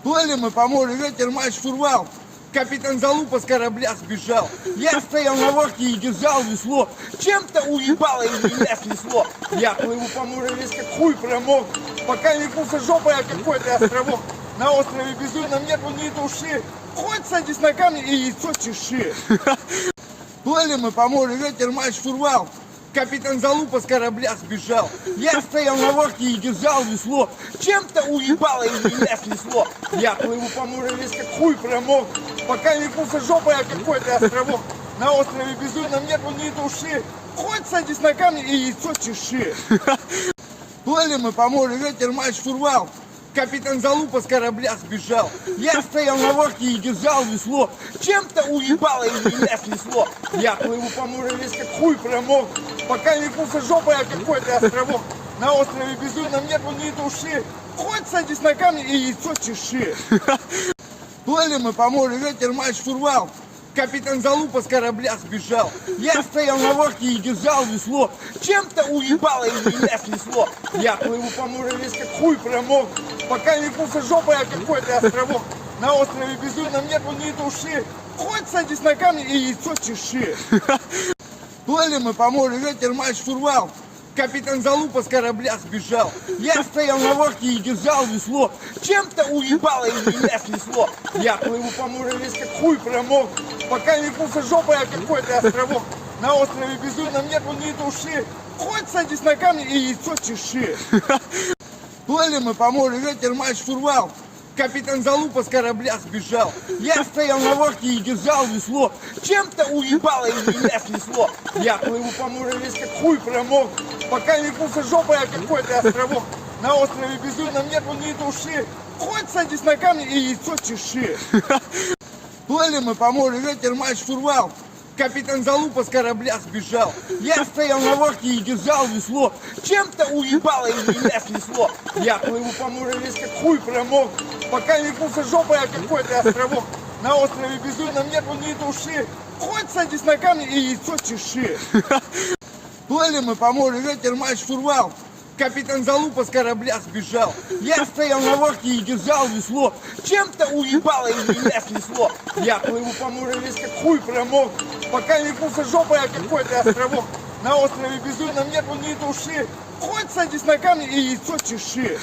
Плыли мы по морю, ветер мать штурвал. Капитан Залупа с корабля сбежал. Я стоял на лодке и держал весло. Чем-то уебало и меня снесло. Я плыву по морю весь как хуй промок. Пока не пулся жопой о какой-то островок. На острове безумном нету ни души. Хоть садись на камни и яйцо чеши. Плыли мы по морю, ветер мать штурвал. Капитан Залупа с корабля сбежал. Я стоял на лодке и держал весло. Чем-то уебало и меня снесло. Я плыву по морю весь как хуй промок. Пока не пулся жопой о какой-то островок. На острове безумном нету ни души. Хоть садись на камни и яйцо чеши. Плыли мы по морю, ветер мать штурвал. Капитан Залупа с корабля сбежал. Я стоял на лодке и держал весло. Чем-то уебало и меня снесло. Я плыву по морю весь как хуй промок. Пока не пулся жопой о какой-то островок. На острове безумном нету ни души. Хоть садись на камни и яйцо чеши. Плыли мы по морю, ветер мать штурвал. Капитан Залупа с корабля сбежал. Я стоял на лодке и держал весло. Чем-то уебало и меня снесло. Я плыву по морю весь как хуй промок. Пока не пулся жопой о какой-то островок. На острове безумном нету ни души. Хоть садись на камни и яйцо чеши. Плыли мы по морю, ветер мать штурвал. Капитан Залупа с корабля сбежал. Я стоял на лодке и держал весло. Чем-то уебало и меня снесло. Я плыву по морю весь как хуй промок. Пока не пулся жопой о какой-то островок. На острове безумном нету ни души. Хоть садись на камни и яйцо чеши. Плыли мы по морю, ветер мать штурвал. Капитан Залупа с корабля сбежал. Я стоял на лодке и держал весло. Чем-то уебало и меня снесло. Я плыву по морю весь как хуй промок. Пока не пулся жопой о какой-то островок. На острове безумном нету ни души. Хоть садись на камни и яйцо чеши. Плыли мы по морю, ветер мать штурвал. Капитан Залупа с корабля сбежал. Я стоял на лодке и держал весло. Чем-то уебало и меня снесло. Я плыву по морю весь как хуй промок. Пока не пулся жопой о какой-то островок. На острове Безумном нету ни души. Хоть садись на камни и яйцо чеши. Плыли мы по морю, ветер матч штурвал. Капитан Залупа с корабля сбежал. Я стоял на лодке и держал весло. Чем-то уебало и меня снесло. Я плыву по морю весь как хуй промок. Пока не пулся жопой, а какой-то островок. На острове Безумном нету ни души. Хоть садись на камни и яйцо чеши.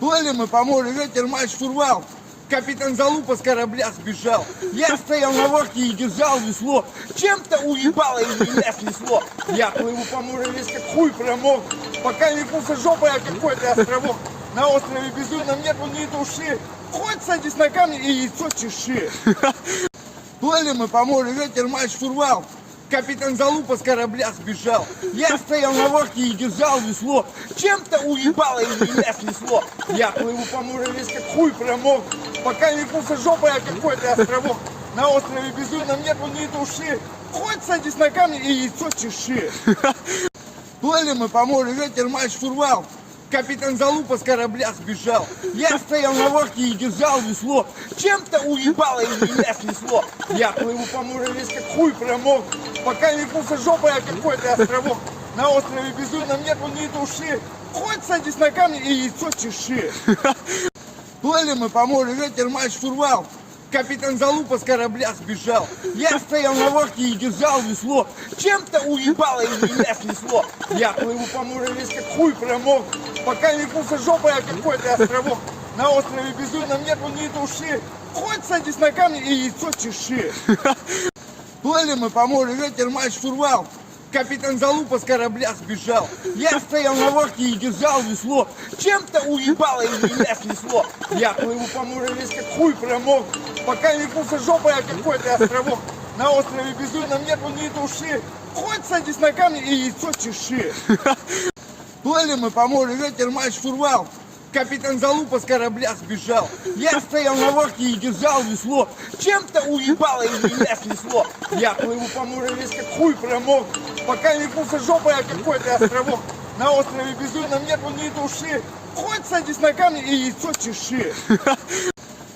Плыли мы по морю, ветер матч штурвал. Капитан Залупа с корабля сбежал. Я стоял на лодке и держал весло. Чем-то уебало и меня снесло. Я плыву по морю весь как хуй промок. Пока не пулся жопой, а какой-то островок. На острове Безумном нету ни души. Хоть садись на камни и яйцо чеши. Плыли мы по морю, ветер матч штурвал. Капитан Залупа с корабля сбежал. Я стоял на лодке и держал весло. Чем-то уебало и меня снесло. Я плыву по морю весь как хуй промок. Пока не пулся жопой, а какой-то островок. На острове Безумном нету ни души. Хоть садись на камни и яйцо чеши. Плыли мы по морю, ветер матч штурвал. Капитан Залупа с корабля сбежал. Я стоял на лодке и держал весло. Чем-то уебало и меня снесло. Я плыву по морю весь как хуй промок. Пока не пулся жопой, а какой-то островок. На острове Безумном нету ни души. Хоть садись на камни и яйцо чеши. Плыли мы по морю, ветер матч штурвал. Капитан Залупа с корабля сбежал. Я стоял на лодке и держал весло. Чем-то уебало и меня снесло. Я плыву по морю весь как хуй промок. Пока не пулся жопой, а какой-то островок. На острове Безумном нету ни души. Хоть садись на камни и яйцо чеши. Плыли мы по морю, ветер матч штурвал. Капитан Залупа с корабля сбежал. Я стоял на лодке и держал весло. Чем-то уебало и меня снесло. Я плыву по морю весь как хуй промок. Пока не пулся жопой, а какой-то островок. На острове Безумном нету ни души. Хоть садись на камни и яйцо чеши. Плыли мы по морю, ветер матч штурвал. Капитан Залупа с корабля сбежал. Я стоял на лодке и держал весло. Чем-то уебало и меня снесло. Я плыву по морю весь как хуй промок. Пока не пулся жопой, а какой-то островок. На острове Безумном нету ни души. Хоть садись на камни и яйцо чеши.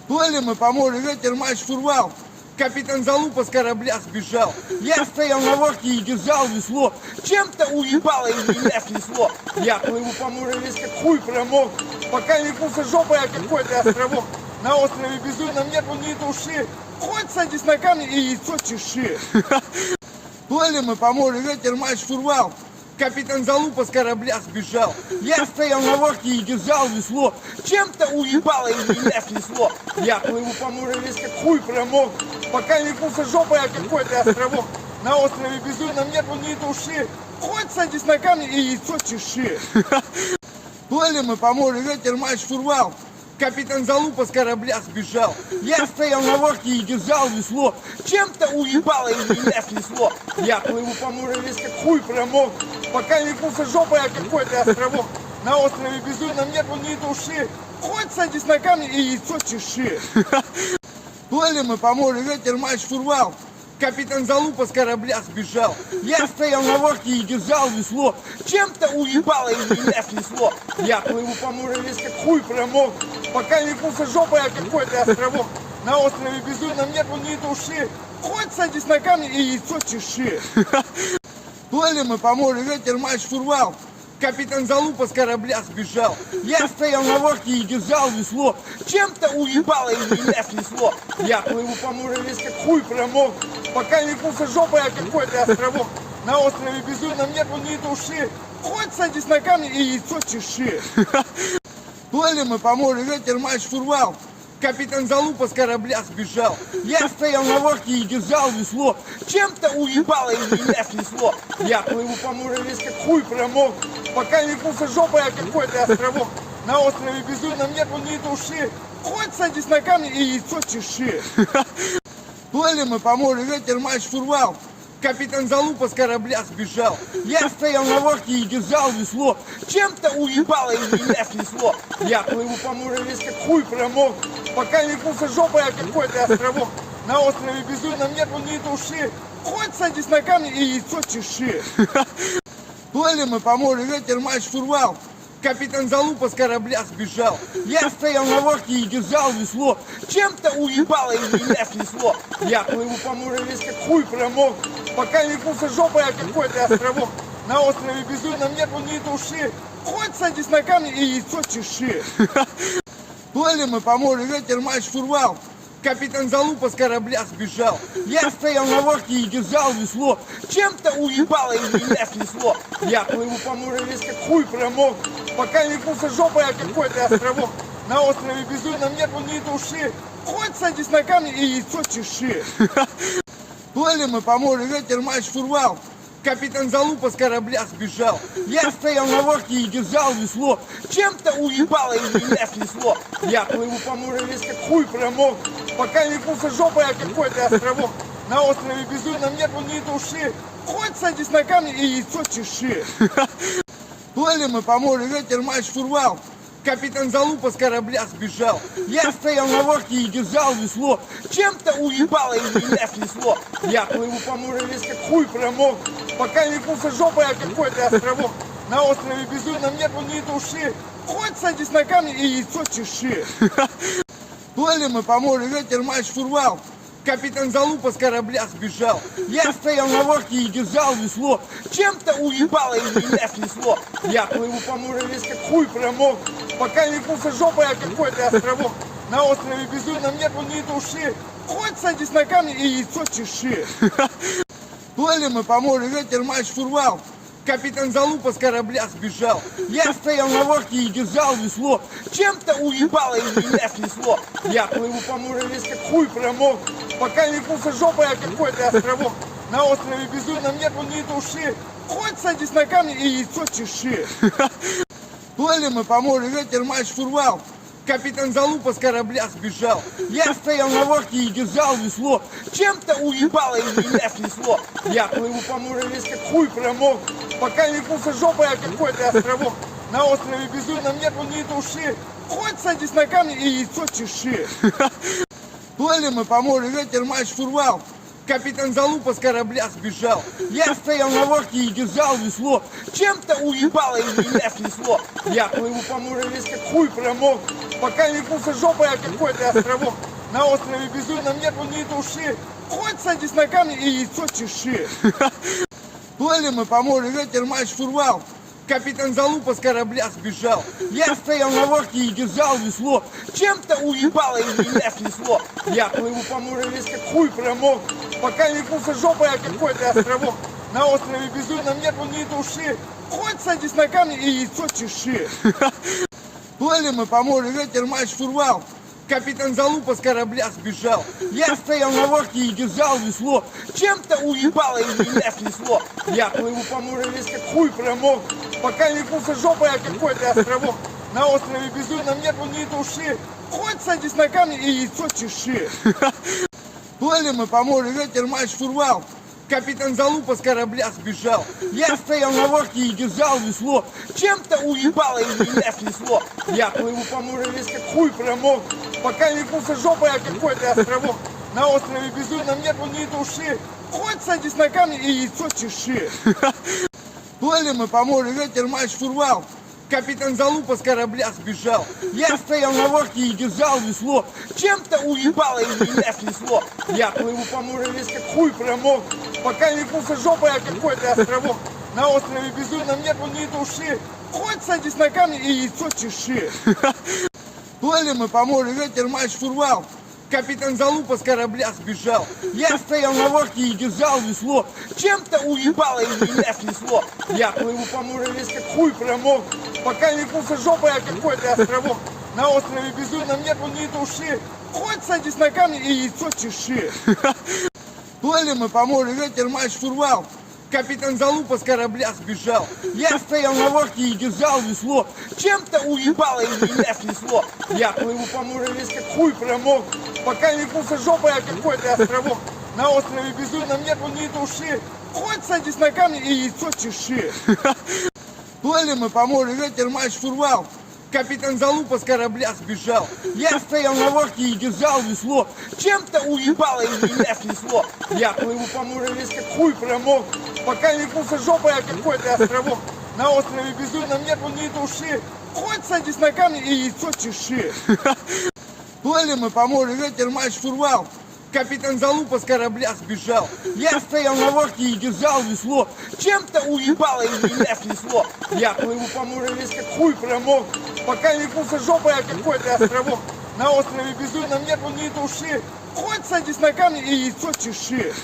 Плыли мы по морю, ветер матч штурвал. Капитан Залупа с корабля сбежал. Я стоял на лодке и держал весло. Чем-то уебало и меня снесло. Я плыву по морю весь как хуй промок. Пока не пулся жопой, а какой-то островок. На острове Безумном нету ни души. Хоть садись на камни и яйцо чеши. Плыли мы по морю, ветер матч штурвал. Капитан Залупа с корабля сбежал. Я стоял на лодке и держал весло. Чем-то уебало и меня снесло. Я плыву по морю весь как хуй промок. Пока не пулся жопой, а какой-то островок. На острове Безумном нету ни души. Хоть садись на камни и яйцо чеши. Плыли мы по морю, ветер матч штурвал. Капитан Залупа с корабля сбежал. Я стоял на лодке и держал весло. Чем-то уебало и меня снесло. Я плыву по морю весь как хуй промок. Пока не пулся жопой, а какой-то островок. На острове Безумном нету ни души. Хоть садись на камни и яйцо чеши. Плыли мы по морю, ветер матч штурвал. Капитан Залупа с корабля сбежал. Я стоял на лодке и держал весло. Чем-то уебало и меня снесло. Я плыву по морю весь как хуй промок. Пока не пулся жопой, а какой-то островок. На острове Безумном нету ни души. Хоть садись на камни и яйцо чеши. Плыли мы по морю, ветер матч штурвал. Капитан Залупа с корабля сбежал. Я стоял на лодке и держал весло. Чем-то уебало и меня снесло. Я плыву по морю весь как хуй промок. Пока не пулся жопой, а какой-то островок. На острове Безумном нету ни души. Хоть садись на камни и яйцо чеши. Плыли мы по морю, ветер матч штурвал. Капитан Залупа с корабля сбежал. Я стоял на лодке и держал весло. Чем-то уебало и меня снесло. Я плыву по морю весь как хуй промок. Пока не пулся жопой, а какой-то островок. На острове Безумном нету ни души. Хоть садись на камни и яйцо чеши. Плыли мы по морю, ветер матч штурвал. Капитан Залупа с корабля сбежал. Я стоял на лодке и держал весло. Чем-то уебало и меня снесло. Я плыву по морю весь как хуй промок. Пока не пулся жопой, а какой-то островок. На острове Безумном нету ни души. Хоть садись на камни и яйцо чеши. Плыли мы по морю, ветер матч штурвал. Капитан Залупа с корабля сбежал. Я стоял на вахте и держал весло. Чем-то уебало из меня снесло. Я плыву по морю весь как хуй промок. Пока не пулся жопой о какой-то островок. На острове безумном нету ни души. Хоть садись на камни и яйцо чеши. Плыли мы по морю, ветер мать штурвал. Капитан Залупа с корабля сбежал. Я стоял на вахте и держал весло. Чем-то уебало из меня снесло. Я плыву по морю весь как хуй промок. Пока не пулся жопой о какой-то островок. На острове безумном нету ни души. Хоть садись на камни и яйцо чеши. Плыли мы по морю, ветер мать штурвал. Капитан Залупа с корабля сбежал. Я стоял на вахте и держал весло. Чем-то уебало из меня снесло. Я плыву по морю весь как хуй промок. Пока не пулся жопой о какой-то островок. На острове безумном нету ни души. Хоть садись на камни и яйцо чеши. Плыли мы по морю, ветер мать штурвал. Капитан Залупа с корабля сбежал. Я стоял на вахте и держал весло. Чем-то уебало из меня снесло. Я плыву по морю весь как хуй промок. Пока не пулся жопой о какой-то островок. На острове безумном нету ни души. Хоть садись на камни и яйцо чеши. Плыли мы по морю, ветер мать штурвал. Капитан Залупа с корабля сбежал. Я стоял на вахте и держал весло. Чем-то уебало из меня снесло. Я плыву по морю весь как хуй промок. Пока не пулся жопой о какой-то островок. На острове безумном нету ни души. Хоть садись на камни и яйцо чеши. Плыли мы по морю, ветер мать штурвал. Капитан Залупа с корабля сбежал. Я стоял на вахте и держал весло. Чем-то уебало из меня снесло. Я плыву по морю весь как хуй промок. Пока не пулся жопой о какой-то островок. На острове безумном нету ни души. Хоть садись на камни и яйцо чеши. Плыли мы по морю, ветер мать штурвал. Капитан Залупа с корабля сбежал. Я стоял на вахте и держал весло. Чем-то уебало из меня снесло. Я плыву по морю весь как хуй промок. Пока не пулся жопой о какой-то островок. На острове безумном нету ни души. Хоть садись на камни и яйцо чеши. Плыли мы по морю, ветер мать штурвал. Капитан Залупа с корабля сбежал. Я стоял на вахте и держал весло. Чем-то уебало из меня снесло. Я плыву по морю весь как хуй промок. Пока не пулся жопой о какой-то островок. На острове безумном нету ни души. Хоть садись на камни и яйцо чеши. Плыли мы по морю, ветер мать штурвал. Капитан Залупа с корабля сбежал. Я стоял на вахте и держал весло. Чем-то уебало из меня снесло. Я плыву по морю весь как хуй промок. Пока не пулся жопой о какой-то островок. На острове безумном нету ни души. Хоть садись на камни и яйцо чеши. Плыли мы по морю, ветер мать штурвал. Капитан Залупа с корабля сбежал. Я стоял на вахте и держал весло. Чем-то уебало из меня снесло. Я плыву по морю весь как хуй промок. Пока не пулся жопой о какой-то островок. На острове безумном нету ни души. Хоть садись на камни и яйцо чеши. Плыли мы по морю, ветер мать штурвал. Капитан Залупа с корабля сбежал. Я стоял на вахте и держал весло. Чем-то уебало из меня снесло. Я плыву по морю весь как хуй промок. Пока не пулся жопой о какой-то островок. На острове безумном нету ни души. Хоть садись на камни и яйцо чеши. Плыли мы по морю, ветер мать штурвал. Капитан Залупа с корабля сбежал. Я стоял на вахте и держал весло. Чем-то уебало из меня снесло. Я плыву по морю весь как хуй промок. Пока не пулся жопой о какой-то островок. На острове безумном нету ни души. Хоть садись на камни и яйцо чеши. Плыли мы по морю, ветер мать штурвал. Капитан Залупа с корабля сбежал. Я стоял на вахте и держал весло. Чем-то уебало из меня снесло. Я плыву по морю весь как хуй промок. Пока не пулся жопой о какой-то островок. На острове безумном нету ни души. Хоть садись на камни и яйцо чеши. Плыли мы по морю, ветер мать штурвал. Капитан Залупа с корабля сбежал. Я стоял на вахте и держал весло. Чем-то уебало из меня снесло. Я плыву по морю весь как хуй промок. Пока не пулся жопой о какой-то островок. На острове безумном нету ни души. Хоть садись на камни и яйцо чеши. Плыли мы по морю, ветер мать штурвал. Капитан Залупа с корабля сбежал. Я стоял на вахте и держал весло. Чем-то уебало из меня снесло. Я плыву по морю весь как хуй промок. Пока не пулся жопой о какой-то островок. На острове Безумном нету ни души. Хоть садись на камни и яйцо чеши. Плыли мы по морю, ветер матч штурвал. Капитан Залупа с корабля сбежал. Я стоял на лодке и держал весло. Чем-то уебало и меня снесло. Я плыву по морю весь как хуй промок. Пока не пулся жопой о какой-то островок. На острове Безумном нету ни души. Хоть садись на камни и яйцо чеши.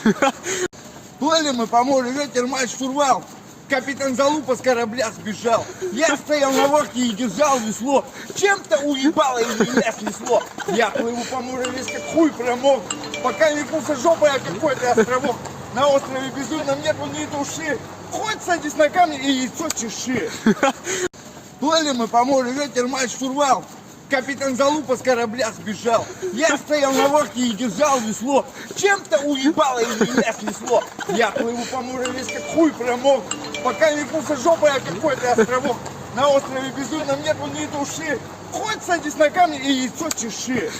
Плыли мы по морю, ветер матч штурвал. Капитан Залупа с корабля сбежал. Я стоял на лодке и держал весло. Чем-то уебало и меня снесло. Я плыву по морю весь как хуй промок. Пока не пулся жопой о какой-то островок. На острове Безумном нету ни души. Хоть садись на камни и яйцо чеши. Плыли мы по морю, ветер матч штурвал. Капитан Залупа с корабля сбежал. Я стоял на лодке и держал весло. Чем-то уебало и меня снесло. Я плыву по морю весь как хуй промок. Пока не пулся жопой о какой-то островок. На острове Безумном нету ни души. Хоть садись на камни и яйцо чеши.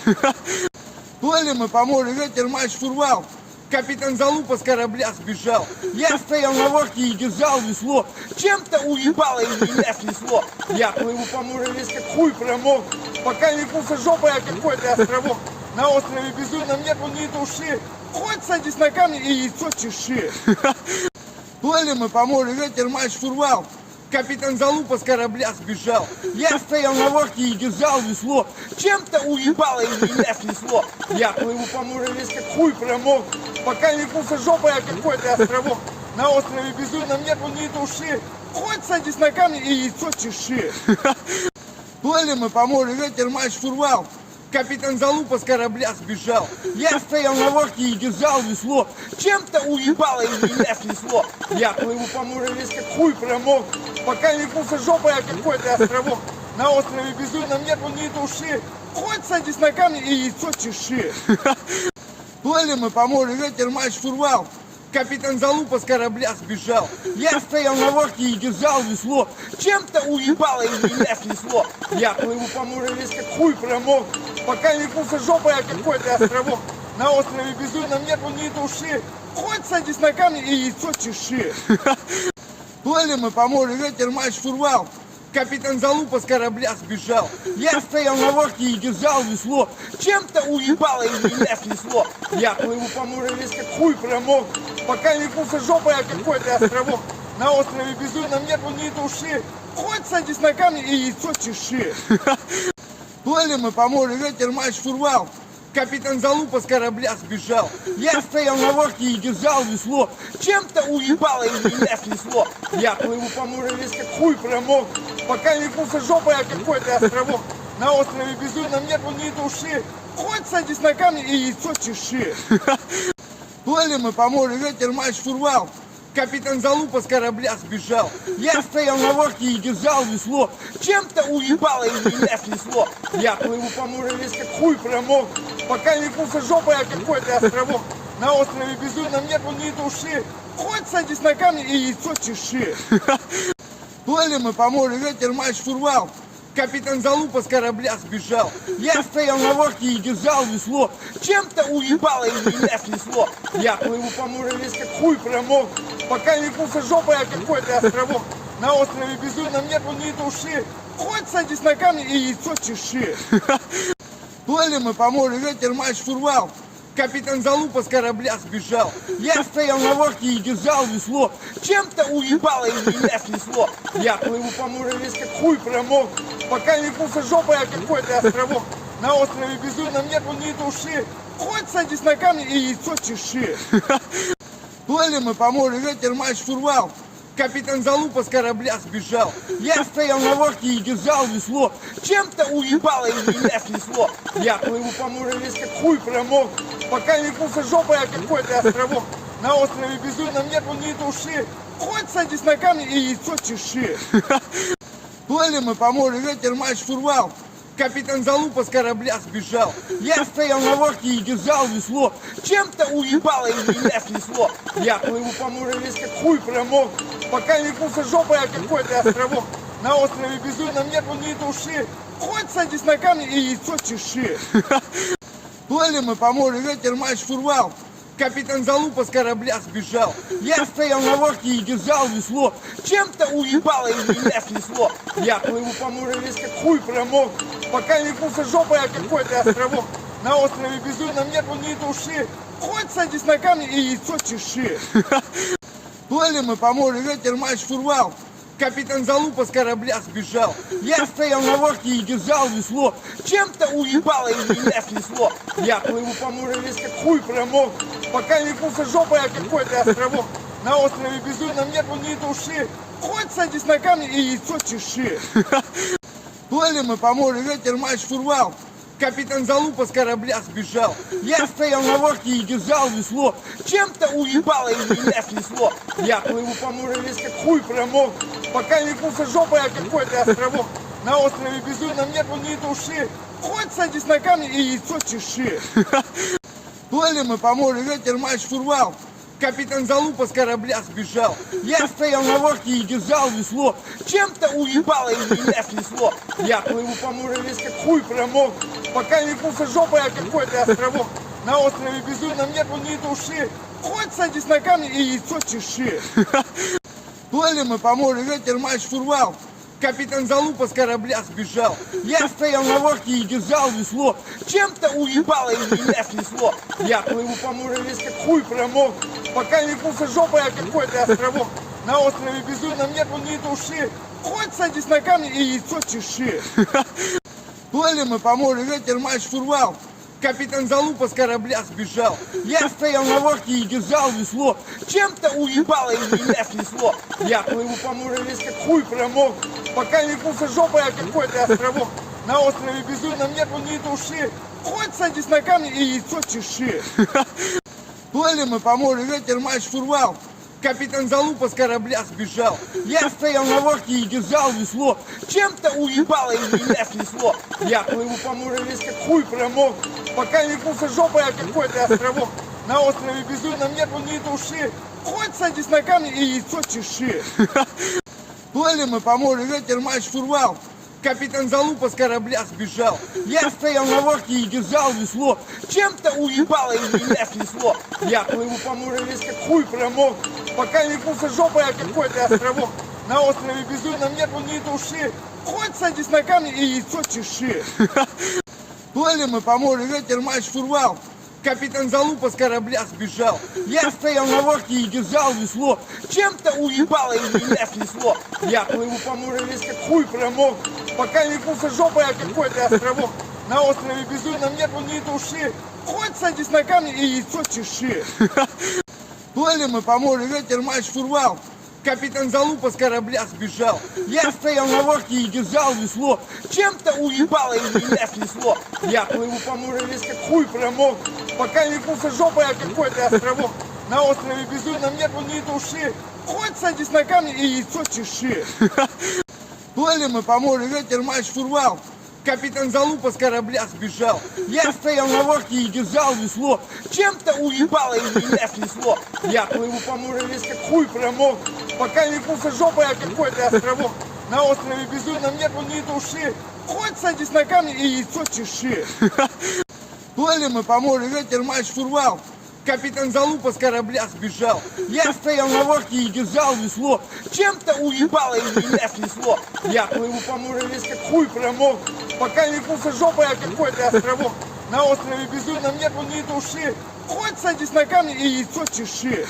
Плыли мы по морю, ветер матч штурвал. Капитан Залупа с корабля сбежал. Я стоял на лодке и держал весло. Чем-то уебало и меня снесло. Я плыву по морю весь как хуй промок. Пока не пулся жопой о какой-то островок. На острове Безумном нету ни души. Хоть садись на камни и яйцо чеши. Плыли мы по морю, ветер матч штурвал. Капитан Залупа с корабля сбежал. Я стоял на лодке и держал весло. Чем-то уебало и меня снесло. Я плыву по морю весь как хуй промок. Пока не пулся жопой о какой-то островок. На острове Безумном нету ни души. Хоть садись на камни и яйцо чеши. Плыли мы по морю, ветер матч штурвал. Капитан Залупа с корабля сбежал. Я стоял на лодке и держал весло. Чем-то уебало и меня снесло. Я плыву по морю весь как хуй промок. Пока не пулся жопой о какой-то островок. На острове Безумном нету ни души. Хоть садись на камни и яйцо чеши. Плыли мы по морю, ветер матч штурвал. Капитан Залупа с корабля сбежал. Я стоял на лодке и держал весло. Чем-то уебало и меня снесло. Я плыву по морю весь как хуй промок. Пока не пулся жопой о какой-то островок. На острове Безумном нету ни души. Хоть садись на камни и яйцо чеши. Плыли мы по морю, ветер матч штурвал. Капитан Залупа с корабля сбежал. Я стоял на лодке и держал весло. Чем-то уебало и меня снесло. Я плыву по морю весь как хуй промок. Пока не пулся жопой о какой-то островок. На острове Безумном нету ни души. Хоть садись на камни и яйцо чеши. Плыли мы по морю, ветер матч штурвал. Капитан Залупа с корабля сбежал. Я стоял на лодке и держал весло. Чем-то уебало и меня снесло. Я плыву по морю весь как хуй промок. Пока не пулся жопой о какой-то островок. На острове Безумном нету ни души. Хоть садись на камни и яйцо чеши. Плыли мы по морю, ветер матч штурвал. Капитан Залупа с корабля сбежал. Я стоял на лодке и держал весло. Чем-то уебало и меня снесло. Я плыву по морю весь как хуй промок. Пока не пулся жопой о какой-то островок. На острове Безумном нету ни души. Хоть садись на камни и яйцо чеши. Плыли мы по морю, ветер матч штурвал. Капитан Залупа с корабля сбежал. Я стоял на лодке и держал весло. Чем-то уебало и меня снесло. Я плыву по морю весь как хуй промок. Пока не пулся жопой о какой-то островок. На острове Безумном нету ни души. Хоть садись на камни и яйцо чеши. Плыли мы по морю, ветер матч штурвал. Капитан Залупа с корабля сбежал. Я стоял на лодке и держал весло. Чем-то уебало и меня снесло. Я плыву по морю весь как хуй промок. Пока не пулся жопой о какой-то островок. На острове Безумном нету ни души. Хоть садись на камни и яйцо чеши. Плыли мы по морю, ветер матч штурвал. Капитан Залупа с корабля сбежал. Я стоял на лодке и держал весло. Чем-то уебало и меня снесло. Я плыву по морю весь как хуй промок. Пока не пулся жопой о какой-то островок. На острове Безумном нету ни души. Хоть садись на камни и яйцо чеши. Плыли мы по морю, ветер матч штурвал. Капитан Залупа с корабля сбежал. Я стоял на лодке и держал весло. Чем-то уебало и меня снесло. Я плыву по морю весь как хуй промок. Пока не пулся жопой о какой-то островок. На острове Безумном нету ни души. Хоть садись на камни и яйцо чеши. Плыли мы по морю, ветер матч штурвал. Капитан Залупа с корабля сбежал. Я стоял на лодке и держал весло. Чем-то уебало из меня снесло. Я плыву по морю весь как хуй промок. Пока не пулся жопой о какой-то островок. На острове безумном нету ни души. Хоть садись на камни и яйцо чеши. Плыли мы по морю, ветер мать штурвал. Капитан Залупа с корабля сбежал. Я стоял на лодке и держал весло. Чем-то уебало из меня снесло. Я плыву по морю весь как хуй промок. Пока не пулся жопой о какой-то островок. На острове безумном нету ни души. Хоть садись на камни и яйцо чеши. Плыли мы по морю, ветер мать штурвал. Капитан Залупа с корабля сбежал. Я стоял на лодке и держал весло. Чем-то уебало из меня снесло. Я плыву по морю весь как хуй промок. Пока не пулся жопой о какой-то островок. На острове безумном нету ни души. Хоть садись на камни и яйцо чеши. Плыли мы по морю, ветер мать штурвал. Капитан Залупа с корабля сбежал. Я стоял на лодке и держал весло. Чем-то уебало из меня снесло. Я плыву по морю весь как хуй промок. Пока не пулся жопой о какой-то островок. На острове безумном нету ни души. Хоть садись на камни и яйцо чеши. Плыли мы по морю, ветер мать штурвал. Капитан Залупа с корабля сбежал. Я стоял на лодке и держал весло. Чем-то уебало из меня снесло. Я плыву по морю весь как хуй промок. Пока не пулся жопой о какой-то островок. На острове безумном нету ни души. Хоть садись на камни и яйцо чеши. Плыли мы по морю, ветер мать штурвал. Капитан Залупа с корабля сбежал. Я стоял на лодке и держал весло. Чем-то уебало из меня снесло. Я плыву по морю весь как хуй промок. Пока не пулся жопой о какой-то островок. На острове безумном нету ни души. Хоть садись на камни и яйцо чеши. Плыли мы по морю, ветер мать штурвал. Капитан Залупа с корабля сбежал. Я стоял на лодке и держал весло. Чем-то уебало из меня снесло. Я плыву по морю весь как хуй промок. Пока не пулся жопой о какой-то островок. На острове безумном нету ни души. Хоть садись на камни и яйцо чеши. Плыли мы по морю, ветер мать штурвал. Капитан Залупа с корабля сбежал. Я стоял на лодке и держал весло. Чем-то уебало из меня снесло. Я плыву по морю весь как хуй промок. Пока не пулся жопой о какой-то островок. На острове безумном нету ни души. Хоть садись на камни и яйцо чеши. Плыли мы по морю, ветер мать штурвал. Капитан Залупа с корабля сбежал. Я стоял на лодке и держал весло. Чем-то уебало из меня снесло. Я плыву по морю весь как хуй промок. Пока не пулся жопой о какой-то островок. На острове безумном нету ни души. Хоть садись на камни и яйцо чеши. Плыли мы по морю, ветер мать штурвал. Капитан Залупа с корабля сбежал. Я стоял на лодке и держал весло. Чем-то уебало из меня снесло. Я плыву по морю весь как хуй промок. Пока не пулся жопой о какой-то островок. На острове безумном нету ни души. Хоть садись на камни и яйцо чеши. Плыли мы по морю, ветер мать штурвал. Капитан Залупа с корабля сбежал. Я стоял на лодке и держал весло. Чем-то уебало из меня снесло. Я плыву по морю весь как хуй промок. Пока не пулся жопой о какой-то островок. На острове безумном нету ни души. Хоть садись на камни и яйцо чеши. Плыли мы по морю, ветер мать штурвал. Капитан Залупа с корабля сбежал. Я стоял на лодке и держал весло. Чем-то уебало из меня снесло. Я плыву по морю весь как хуй промок. Пока не пулся жопой о какой-то островок. На острове безумном нету ни души. Хоть садись на камни и яйцо чеши.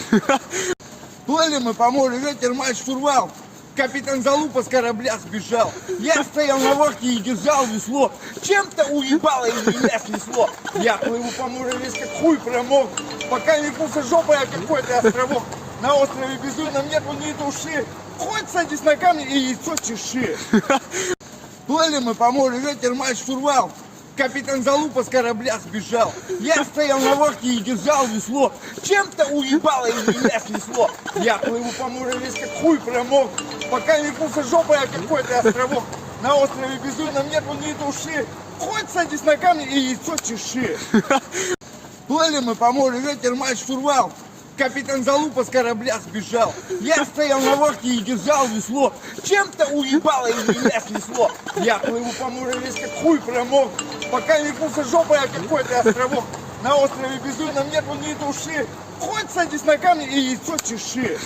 Плыли мы по морю, ветер мать штурвал. Капитан Залупа с корабля сбежал. Я стоял на лодке и держал весло. Чем-то уебало из меня снесло. Я плыву по морю весь как хуй промок. Пока не пулся жопой о какой-то островок. На острове безумном нету ни души. Хоть садись на камни и яйцо чеши. Плыли мы по морю, ветер мать штурвал. Капитан Залупа с корабля сбежал. Я стоял на лодке и держал весло. Чем-то уебало из меня снесло. Я плыву по морю весь как хуй промок. Пока не пулся жопой о какой-то островок. На острове безумном нету ни души. Хоть садись на камни и яйцо чеши. Плыли мы по морю, ветер мать штурвал. Капитан Залупа с корабля сбежал. Я стоял на лодке и держал весло. Чем-то уебало из меня снесло. Я плыву по морю весь как хуй промок. Пока не пулся жопой о какой-то островок. На острове Безумном нету ни души. Хоть садись на камни и яйцо чеши.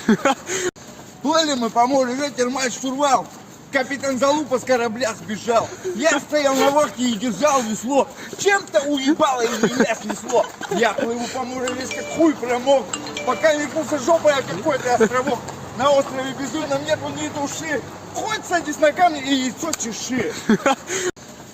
Плыли мы по морю, ветер матч штурвал. Капитан Залупа с корабля сбежал. Я стоял на лодке и держал весло. Чем-то уебало и меня снесло. Я плыву по морю весь как хуй промок. Пока не пулся жопой о какой-то островок. На острове Безумном нету ни души. Хоть садись на камни и яйцо чеши.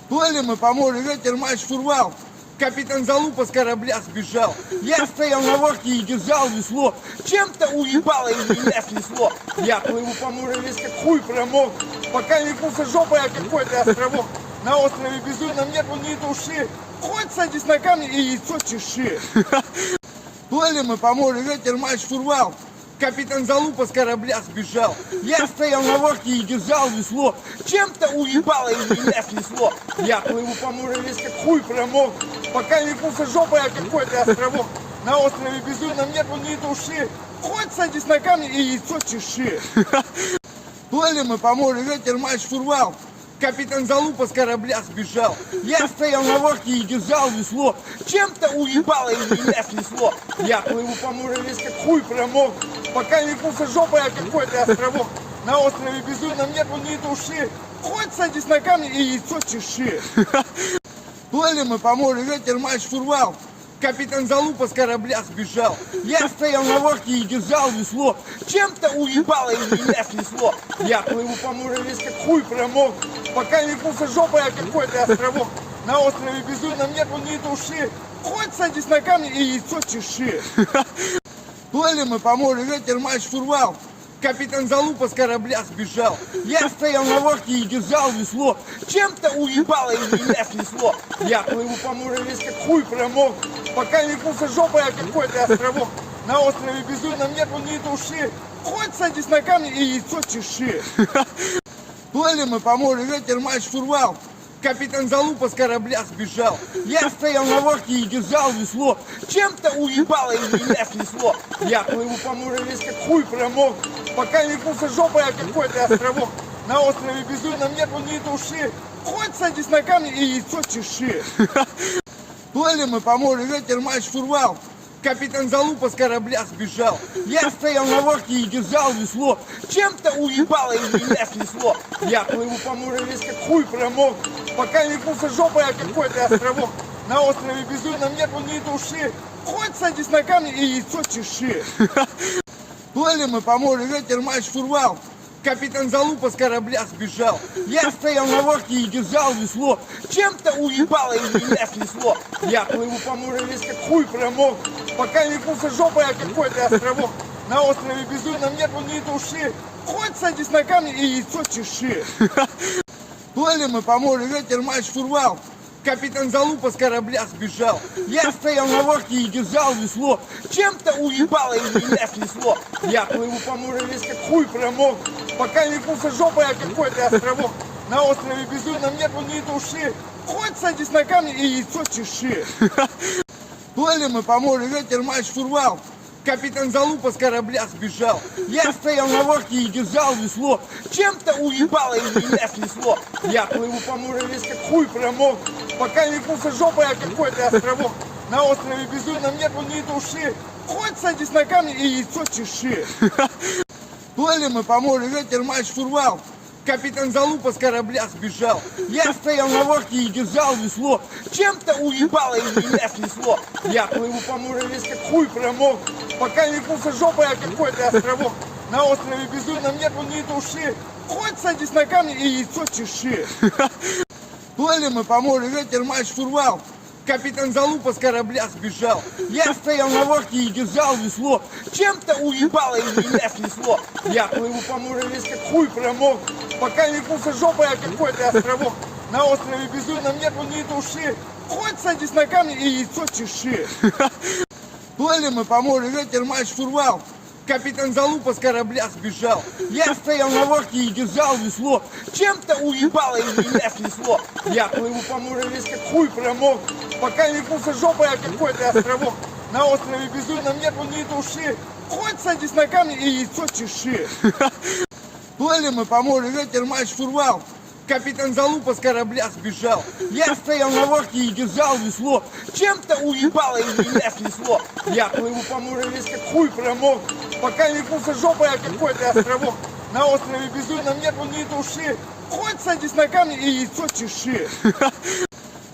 Плыли мы по морю, ветер матч штурвал. Капитан Залупа с корабля сбежал. Я стоял на лодке и держал весло. Чем-то уебало и меня снесло. Я плыву по морю весь как хуй промок. Пока не пулся жопой о какой-то островок. На острове Безумном нету ни души. Хоть садись на камни и яйцо чеши. Плыли мы по морю, ветер матч штурвал. Капитан Залупа с корабля сбежал. Я стоял на лодке и держал весло. Чем-то уебало и меня снесло. Я плыву по морю весь как хуй промок. Пока не пулся жопой о какой-то островок. На острове Безумном нету ни души. Хоть садись на камни и яйцо чеши. Плыли мы по морю, ветер матч штурвал. Капитан Залупа с корабля сбежал. Я стоял на лодке и держал весло. Чем-то уебало и меня снесло. Я плыву по морю весь как хуй промок. Пока не пулся жопой о какой-то островок. На острове Безумном нету ни души. Хоть садись на камни и яйцо чеши. Плыли мы по морю, ветер матч штурвал. Капитан Залупа с корабля сбежал. Я стоял на лодке и держал весло. Чем-то уебало и меня снесло. Я плыву по морю весь как хуй промок. Пока не пулся жопой о какой-то островок. На острове Безумном нету ни души. Хоть садись на камни и яйцо чеши. Плыли мы по морю, ветер матч штурвал. Капитан Залупа с корабля сбежал. Я стоял на лодке и держал весло. Чем-то уебало и меня снесло. Я плыву по морю весь как хуй промок. Пока не пулся жопой о какой-то островок. На острове Безумном нету ни души. Хоть садись на камни и яйцо чеши. Плыли мы по морю, ветер матч штурвал. Капитан Залупа с корабля сбежал. Я стоял на лодке и держал весло. Чем-то уебало и меня снесло. Я плыву по морю весь как хуй промок. Пока не пулся жопой о какой-то островок. На острове Безумном нету ни души. Хоть садись на камни и яйцо чеши. Плыли мы по морю, ветер матч штурвал. Капитан Залупа с корабля сбежал. Я стоял на лодке и держал весло. Чем-то уебало и меня снесло. Я плыву по морю весь как хуй промок. Пока не пулся жопой о какой-то островок. На острове Безумном нету ни души. Хоть садись на камни и яйцо чеши. Плыли мы по морю, ветер матч штурвал. Капитан Залупа с корабля сбежал. Я стоял на лодке и держал весло. Чем-то уебало и меня снесло. Я плыву по морю весь как хуй промок. Пока не пулся жопой о какой-то островок. На острове Безумном нету ни души. Хоть садись на камни и яйцо чеши. Плыли мы по морю, ветер матч штурвал. Капитан Залупа с корабля сбежал. Я стоял на лодке и держал весло. Чем-то уебало и меня снесло. Я плыву по морю весь как хуй промок. Пока не пулся жопой о какой-то островок. На острове Безумном нету ни души. Хоть садись на камни и яйцо чеши. Плыли мы по морю, ветер матч штурвал. Капитан Залупа с корабля сбежал. Я стоял на лодке и держал весло. Чем-то уебало и меня снесло. Я плыву по морю весь как хуй промок. Пока не пулся жопой о какой-то островок. На острове Безумном нету ни души. Хоть садись на камни и яйцо чеши. Плыли мы по морю, ветер матч штурвал. Капитан Залупа с корабля сбежал. Я стоял на лодке и держал весло. Чем-то уебало и меня снесло. Я плыву по морю весь как хуй промок. Пока не пулся жопой о какой-то островок. На острове Безумном нету ни души. Хоть садись на камни и яйцо чеши. Плыли мы по морю, ветер матч штурвал. Капитан Залупа с корабля сбежал. Я стоял на лодке и держал весло. Чем-то уебало и меня снесло. Я плыву по морю весь как хуй промок. Пока не пулся жопой о какой-то островок. На острове Безумном нету ни души. Хоть садись на камни и яйцо чеши. Плыли мы по морю, ветер матч штурвал. Капитан Залупа с корабля сбежал. Я стоял на лодке и держал весло. Чем-то уебало и меня снесло. Я плыву по морю весь как хуй промок. Пока не пулся жопой о какой-то островок. На острове Безумном нету ни души. Хоть садись на камни и яйцо чеши. Плыли мы по морю, ветер матч штурвал. Капитан Залупа с корабля сбежал. Я стоял на вахте и держал весло. Чем-то уебало и меня снесло. Я плыву по морю весь как хуй промок. Пока не пулся жопой, а какой-то островок. На острове безумном нету ни души. Хоть садись на камни и яйцо чеши.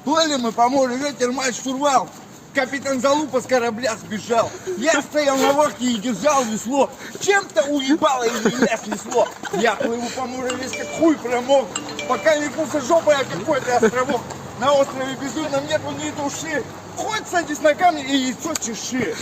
Плыли мы по морю, ветер мать штурвал. Капитан Залупа с корабля сбежал. Я стоял на вахте и держал весло. Чем-то уебало и меня снесло. Я плыву по морю весь как хуй промок. Пока не пулся жопой, а какой-то островок. На острове безумном нету ни души. Хоть садись на камни и яйцо чеши.